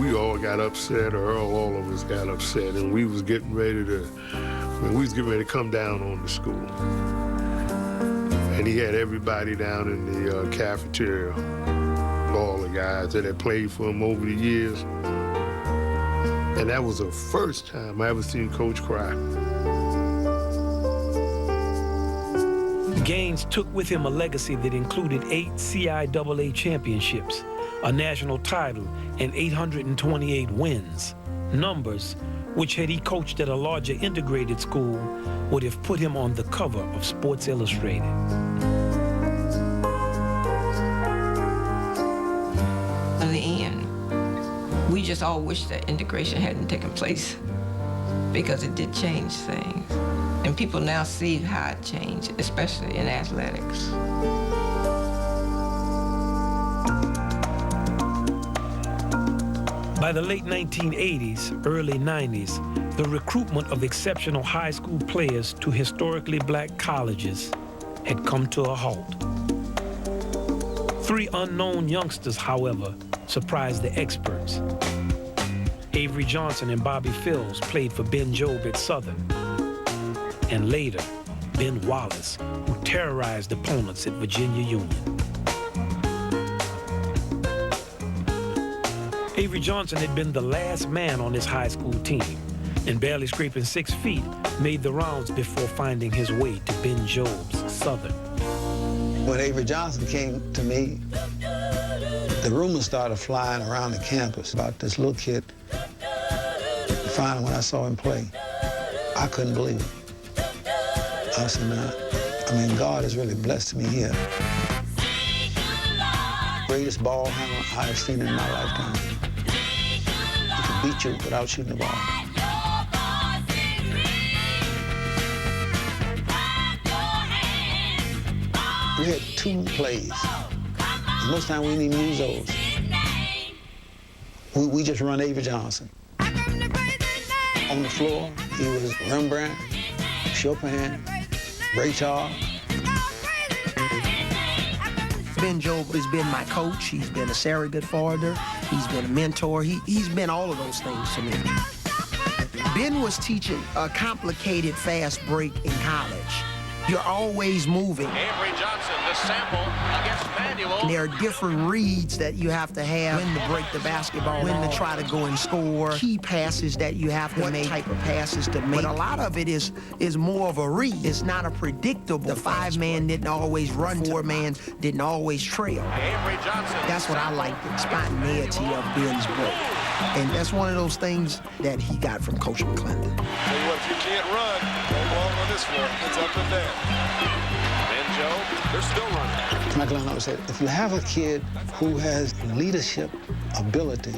We we all got upset, or all of us got upset, and we was getting ready to come down on the school. And he had everybody down in the cafeteria, all the guys that had played for him over the years. And that was the first time I ever seen Coach cry. Gaines took with him a legacy that included 8 CIAA championships, a national title, and 828 wins, numbers which, had he coached at a larger integrated school, would have put him on the cover of Sports Illustrated. In the end, we just all wish that integration hadn't taken place, because it did change things. And people now see how it changed, especially in athletics. By the late 1980s, early 90s, the recruitment of exceptional high school players to historically black colleges had come to a halt. 3 unknown youngsters, however, surprised the experts. Avery Johnson and Bobby Phills played for Ben Jobe at Southern. And later, Ben Wallace, who terrorized opponents at Virginia Union. Avery Johnson had been the last man on his high school team, and barely scraping 6 feet, made the rounds before finding his way to Ben Jobe's Southern. When Avery Johnson came to me, the rumors started flying around the campus about this little kid. Finally, when I saw him play, I couldn't believe it. I said, man, God has really blessed me here. Greatest ball handler I have seen in my lifetime. He can beat you without shooting the ball. We had 2 plays. And most time we didn't even use those. We just run Avery Johnson. On the floor, he was Rembrandt, Chopin, Ray Charles. Ben Jobe has been my coach. He's been a surrogate father. He's been a mentor. He's been all of those things to me. Ben was teaching a complicated fast break in college. You're always moving. Avery Johnson, the sample against Manuel. There are different reads that you have to have, when to break the basketball, when to try to go and score, key passes that you have to make, what type of passes to make. But a lot of it is more of a read. It's not a predictable. The 5-man didn't always run, 4-man didn't always trail. Avery Johnson. That's what I like, the spontaneity of Ben's break. And that's one of those things that he got from Coach McClendon. Tell you what, if you can't run, go long on this floor. It's up and down. Ben Jobe, they're still running. McClendon always said, if you have a kid who has leadership ability,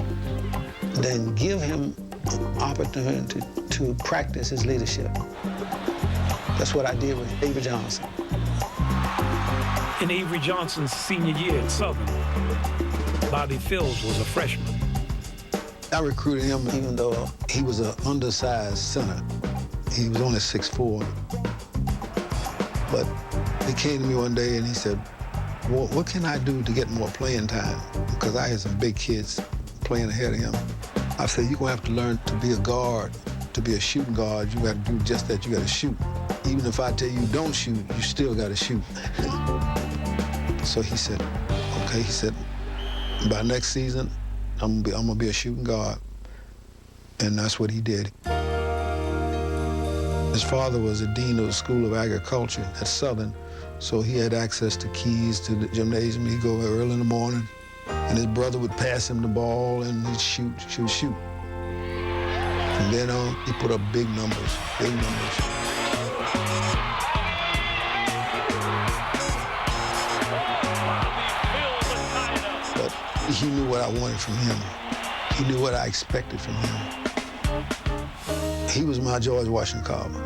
then give him an opportunity to practice his leadership. That's what I did with Avery Johnson. In Avery Johnson's senior year at Southern, Bobby Phills was a freshman. I recruited him even though he was an undersized center. He was only 6'4". But he came to me one day and he said, well, what can I do to get more playing time? Because I had some big kids playing ahead of him. I said, you're gonna have to learn to be a guard, to be a shooting guard. You gotta do just that, you gotta shoot. Even if I tell you don't shoot, you still gotta shoot. So he said, okay, he said, by next season, I'm gonna be a shooting guard. And that's what he did. His father was the dean of the School of Agriculture at Southern, so he had access to keys to the gymnasium. He'd go early in the morning, and his brother would pass him the ball, and he'd shoot. From then on, he put up big numbers. But he knew what I wanted from him. He knew what I expected from him. He was my George Washington Carver.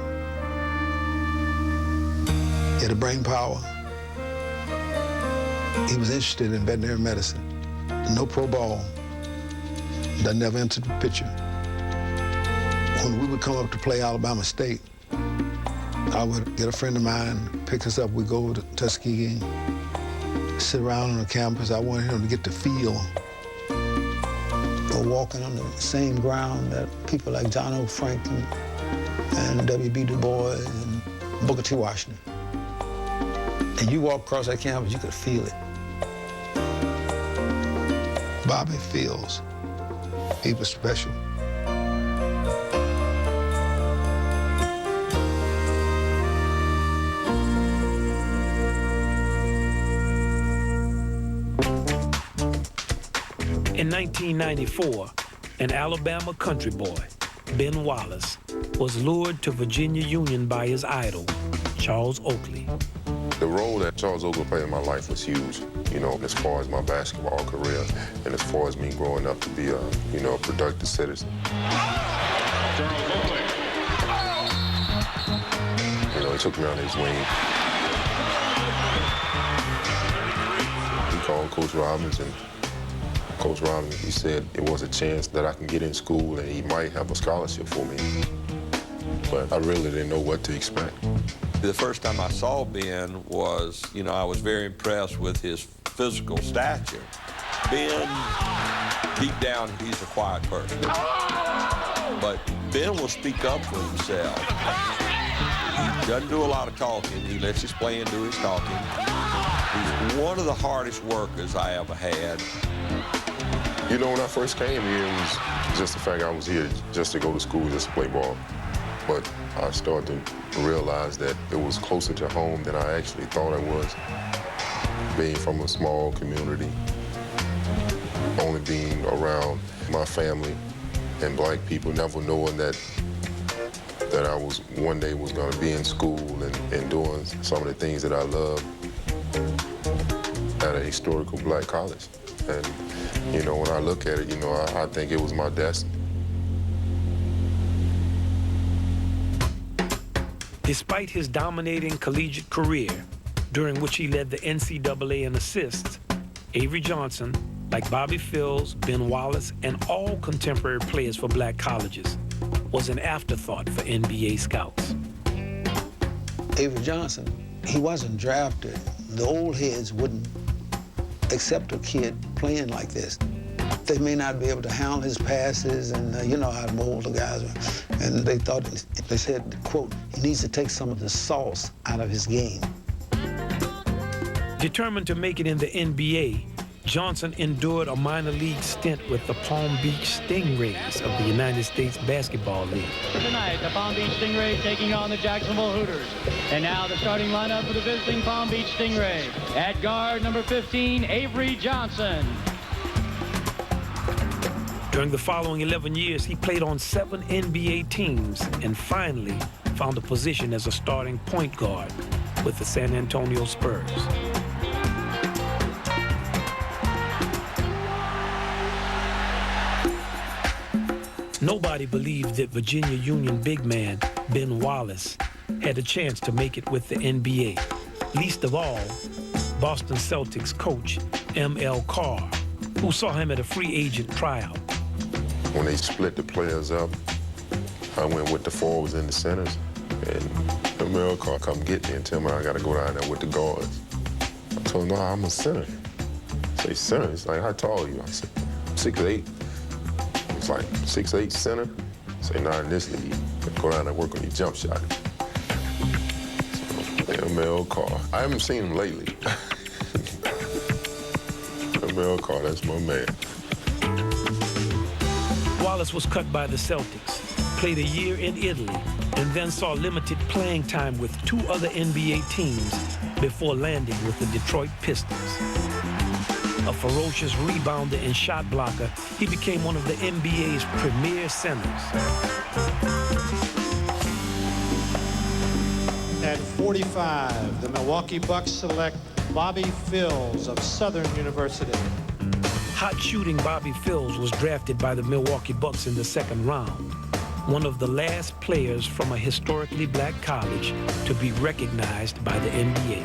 He had a brain power. He was interested in veterinary medicine. No pro ball. That never entered the picture. When we would come up to play Alabama State, I would get a friend of mine, pick us up, we'd go to Tuskegee, sit around on the campus. I wanted him to get the feel or walking on the same ground that people like John O. Franklin and W.B. Du Bois and Booker T. Washington. And you walk across that campus, you could feel it. Bobby Fields, he was special. In 1994, an Alabama country boy, Ben Wallace, was lured to Virginia Union by his idol, Charles Oakley. The role that Charles Oakley played in my life was huge, you know, as far as my basketball career and as far as me growing up to be a, you know, a productive citizen. Charles Oakley. You know, he took me under his wing. He called Coach Robbins, and Coach Robbins, he said it was a chance that I can get in school and he might have a scholarship for me. But I really didn't know what to expect. The first time I saw Ben was, you know, I was very impressed with his physical stature. Ben, deep down, he's a quiet person. But Ben will speak up for himself. He doesn't do a lot of talking. He lets his playing do his talking. He's one of the hardest workers I ever had. You know, when I first came here, it was just the fact I was here just to go to school, just to play ball. But I started to realize that it was closer to home than I actually thought it was. Being from a small community, only being around my family and black people, never knowing that I was one day was going to be in school and doing some of the things that I love at a historical black college. And, you know, when I look at it, you know, I think it was my destiny. Despite his dominating collegiate career, during which he led the NCAA in assists, Avery Johnson, like Bobby Fields, Ben Wallace, and all contemporary players for black colleges, was an afterthought for NBA scouts. Avery Johnson, he wasn't drafted. The old heads wouldn't accept a kid playing like this. They may not be able to handle his passes, and you know how the older guys were. And they thought, they said, quote, he needs to take some of the sauce out of his game. Determined to make it in the NBA, Johnson endured a minor league stint with the Palm Beach Stingrays of the United States Basketball League. Tonight, the Palm Beach Stingrays taking on the Jacksonville Hooters. And now the starting lineup for the visiting Palm Beach Stingray. At guard, number 15, Avery Johnson. During the following 11 years, he played on 7 NBA teams and finally found a position as a starting point guard with the San Antonio Spurs. Nobody believed that Virginia Union big man Ben Wallace had a chance to make it with the NBA. Least of all, Boston Celtics coach M.L. Carr, who saw him at a free agent tryout. When they split the players up, I went with the forwards and the centers. And M.L. Carr come get me and tell me I got to go down there with the guards. I told him, no, I'm a center. I say, center? He's like, how tall are you? I said, 6'8". It's like 6'8" center. I say, nah, in this league, go down there and work on your jump shot. So, M.L. Carr. I haven't seen him lately. M.L. Carr, that's my man. Wallace was cut by the Celtics, played a year in Italy, and then saw limited playing time with 2 other NBA teams before landing with the Detroit Pistons. A ferocious rebounder and shot blocker, he became one of the NBA's premier centers. At 45, the Milwaukee Bucks select Bobby Fields of Southern University. Hot shooting Bobby Fields was drafted by the Milwaukee Bucks in the 2nd round, one of the last players from a historically black college to be recognized by the NBA.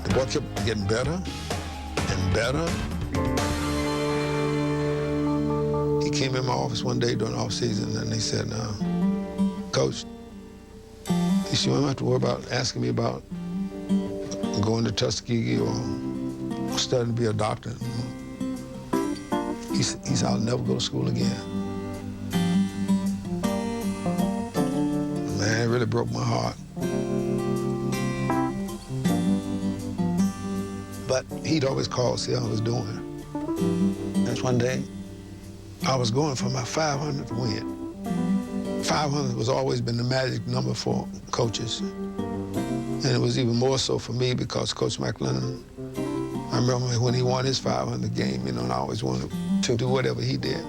The boy kept getting better and better. He came in my office one day during the off season and he said, Coach, he said, you don't have to worry about asking me about going to Tuskegee or studying to be a doctor. He He said, I'll never go to school again. Man, it really broke my heart. But he'd always call, see how I was doing. And one day, I was going for my 500th win. 500 was always been the magic number for coaches. And it was even more so for me because Coach McLennan, I remember when he won his 500 game, you know, and I always wanted to do whatever he did.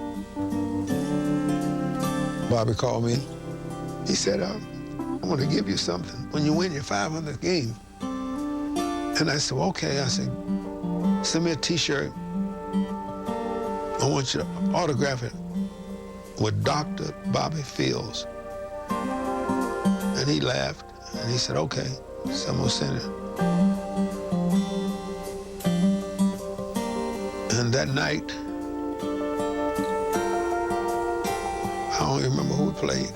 Bobby called me. He said, I want to give you something when you win your 500th game. And I said, well, okay. I said, send me a T-shirt. I want you to autograph it with Dr. Bobby Fields. And he laughed, and he said, okay, so I'm gonna send it. And that night, I don't even remember who we played.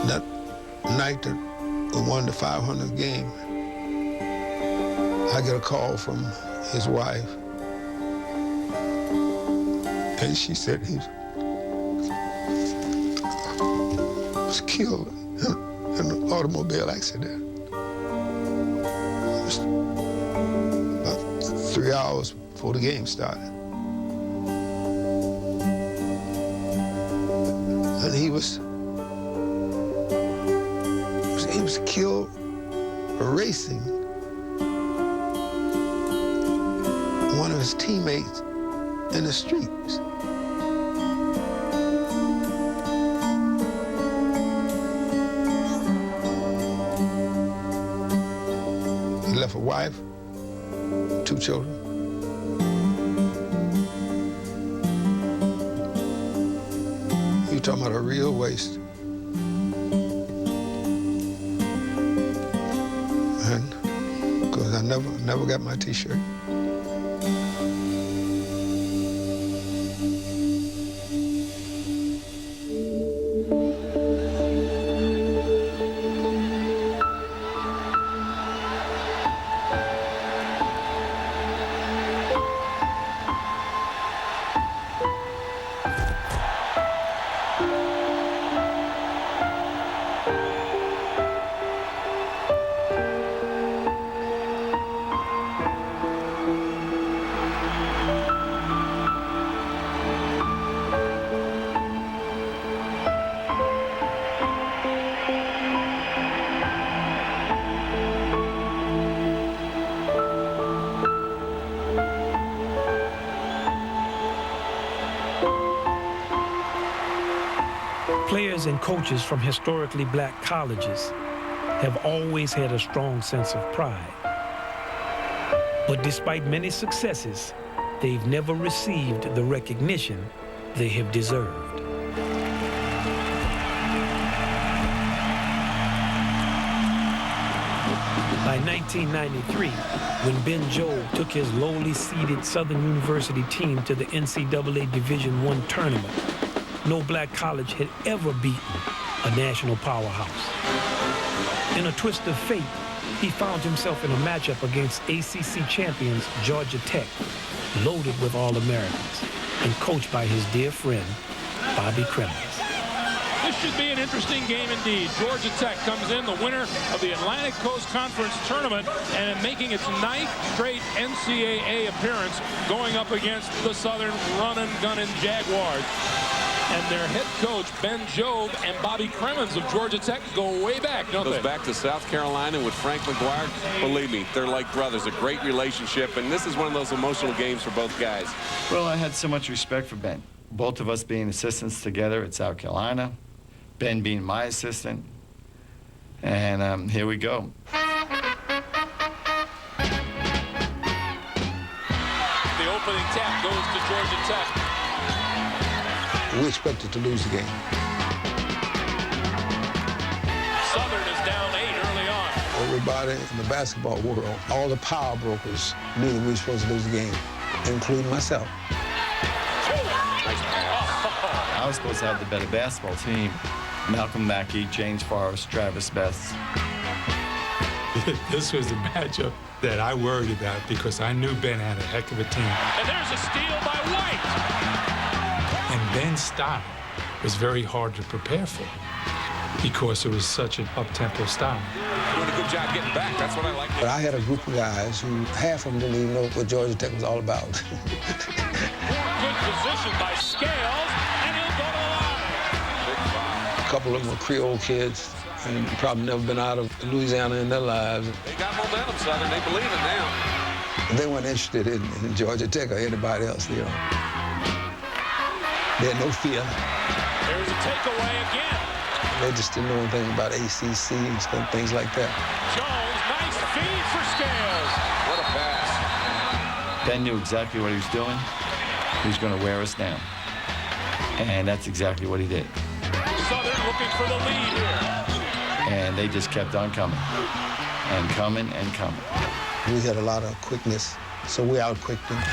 That night that we won the 500th game, I get a call from his wife. And she said he was killed in an automobile accident. It was about 3 hours before the game started. And he was killed racing one of his teammates in the streets. He left a wife, 2 children. You talking about a real waste. And because I never got my T-shirt. Players and coaches from historically black colleges have always had a strong sense of pride. But despite many successes, they've never received the recognition they have deserved. By 1993, when Ben Jobe took his lowly seeded Southern University team to the NCAA Division I tournament, no black college had ever beaten a national powerhouse. In a twist of fate, he found himself in a matchup against ACC champions Georgia Tech, loaded with All-Americans, and coached by his dear friend, Bobby Cremins. This should be an interesting game indeed. Georgia Tech comes in the winner of the Atlantic Coast Conference Tournament and making its 9th straight NCAA appearance, going up against the Southern running, gunning Jaguars. And their head coach, Ben Jobe, and Bobby Cremins of Georgia Tech go way back, don't they? Goes back to South Carolina with Frank McGuire. Believe me, they're like brothers, a great relationship, and this is one of those emotional games for both guys. Well, I had so much respect for Ben. Both of us being assistants together at South Carolina, Ben being my assistant, and here we go. The opening tap goes to Georgia Tech. We expected to lose the game. Southern is down 8 early on. Everybody in the basketball world, all the power brokers knew that we were supposed to lose the game, including myself. I was supposed to have the better basketball team. Malcolm Mackey, James Forrest, Travis Best. This was the matchup that I worried about because I knew Ben had a heck of a team. And there's a steal by White. And Ben's style was very hard to prepare for because it was such an up-tempo style. Doing a good job getting back. That's what I like. But I had a group of guys who half of them didn't even know what Georgia Tech was all about. Good position by Scales, and he'll go to the line. A couple of them were Creole kids and probably never been out of Louisiana in their lives. They got momentum, Southern. They believe it now. They weren't interested in Georgia Tech or anybody else, you know. They had no fear. There's a takeaway again. They just didn't know anything about ACC and stuff, things like that. Jones, nice feed for Scales. What a pass. Ben knew exactly what he was doing. He was going to wear us down. And that's exactly what he did. Southern looking for the lead here. And they just kept on coming. And coming and coming. We had a lot of quickness, so we out-quicked them.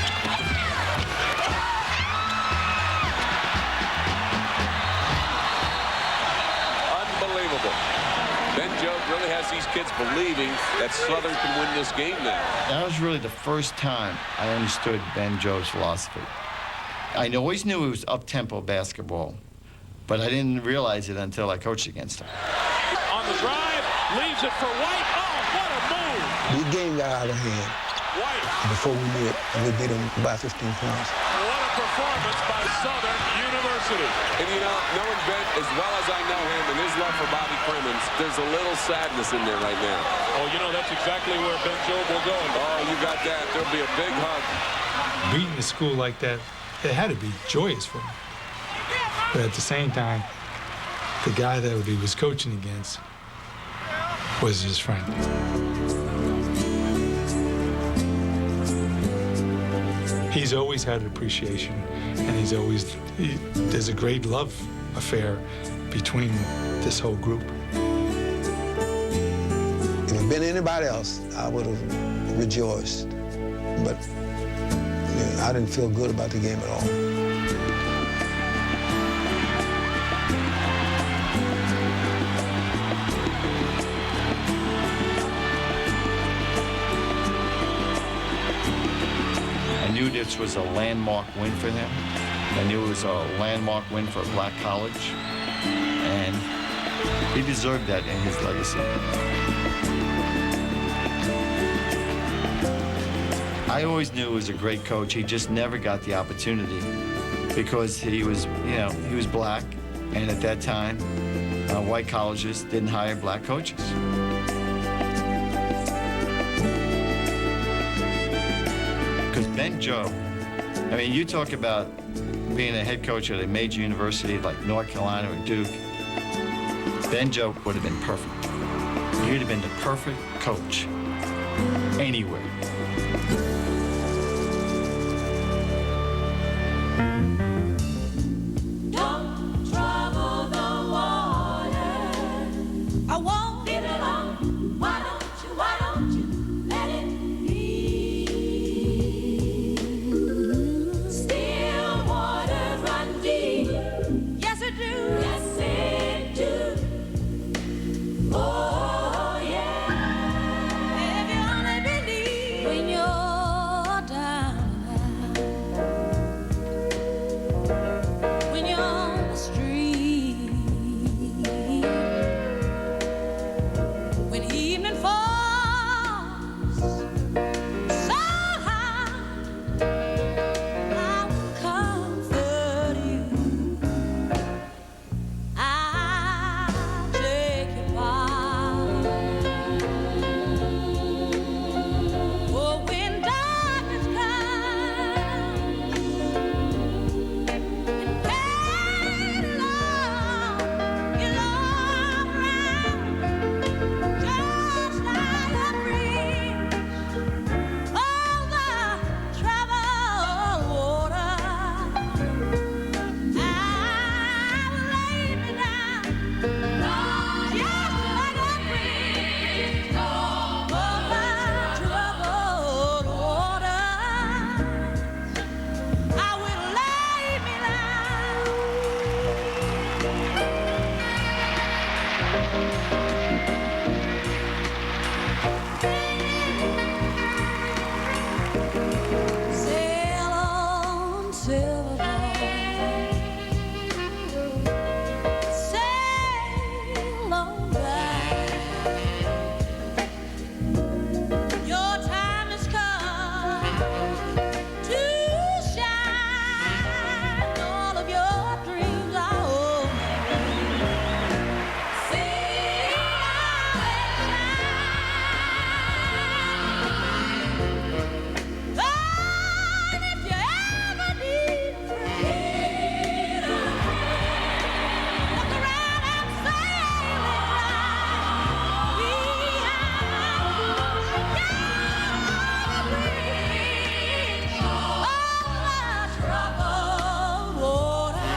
Ben Jobe really has these kids believing that Southern can win this game now. That was really the first time I understood Ben Jobe's philosophy. I always knew it was up-tempo basketball, but I didn't realize it until I coached against him. On the drive, leaves it for White. Oh, what a move! The game got out of hand. White. Before we knew it, we beat them by 15 points. What a performance by Southern University. And you know, knowing Ben as well as I know him and his love for Bobby Crimmins, there's a little sadness in there right now. Oh, you know, that's exactly where Ben Jobe will go. Oh, you got that. There'll be a big hug. Beating a school like that, it had to be joyous for him. But at the same time, the guy that he was coaching against was his friend. He's always had an appreciation, and there's a great love affair between this whole group. If it had been anybody else, I would have rejoiced. But I didn't feel good about the game at all. I knew this was a landmark win for them. I knew it was a landmark win for a black college. And he deserved that in his legacy. I always knew he was a great coach. He just never got the opportunity because he was black. And at that time, white colleges didn't hire black coaches. Because Ben Jobe, I mean, you talk about being a head coach at a major university like North Carolina or Duke, Ben Jobe would have been perfect. He'd have been the perfect coach anywhere. Don't trouble the water. I won't leave it alone. Why don't you let it be? Still waters run deep. Yes, it do. Yes, it do. Oh, yeah. If you only believe. silver sail on by. Your time has come to shine. All of your dreams are over. See how they shine. And if you ever need freedom, look around and sail it right. We troubled water.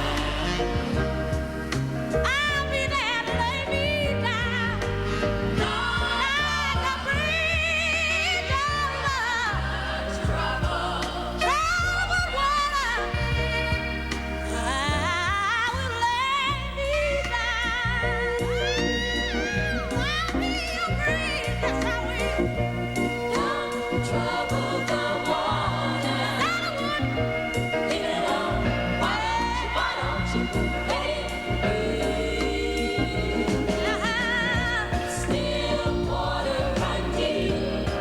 I'll be there to lay me down, like a bridge over troubled water. I will lay me down. I'll be your bridge, yes I will. Don't trouble the water. Leave it alone. Why don't you let it be? Still water run deep.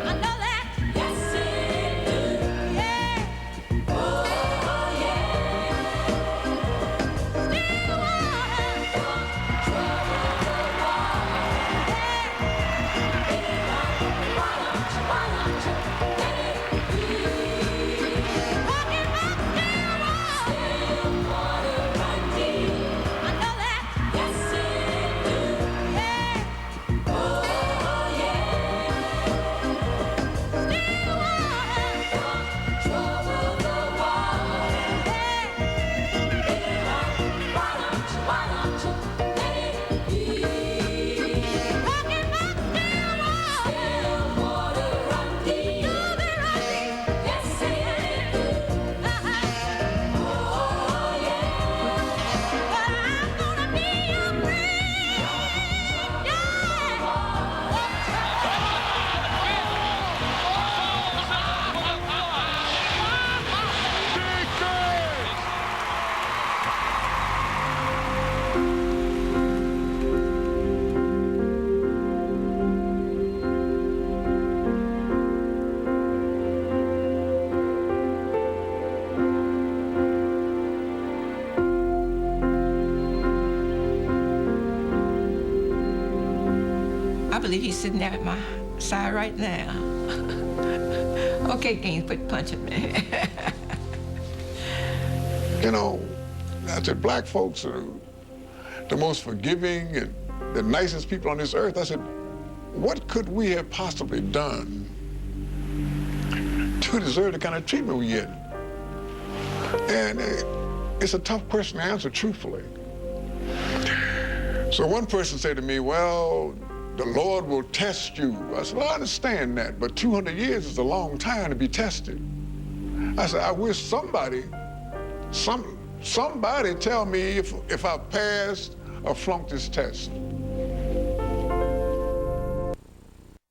I know that. Yes, it do. Yeah. Oh, yeah. Still water. Don't trouble the water. Leave it alone. Why don't you let it be? Talking about still water run deep. I know that. Yes, it do. Yeah. Oh, yeah. Still water. Don't trouble the water. Leave it alone. Why don't you let it be? Talking about still water run deep. Do they run deep? Yes, it do. Oh, yeah. But I'm gonna be your friend, I believe he's sitting there at my side right now. Okay, Gaines, quit punching me. You know, I said, black folks are the most forgiving and the nicest people on this earth. I said, what could we have possibly done to deserve the kind of treatment we get? And it's a tough question to answer truthfully. So one person said to me, well, the Lord will test you. I said, well, I understand that, but 200 years is a long time to be tested. I said, I wish somebody tell me if I passed or flunked this test.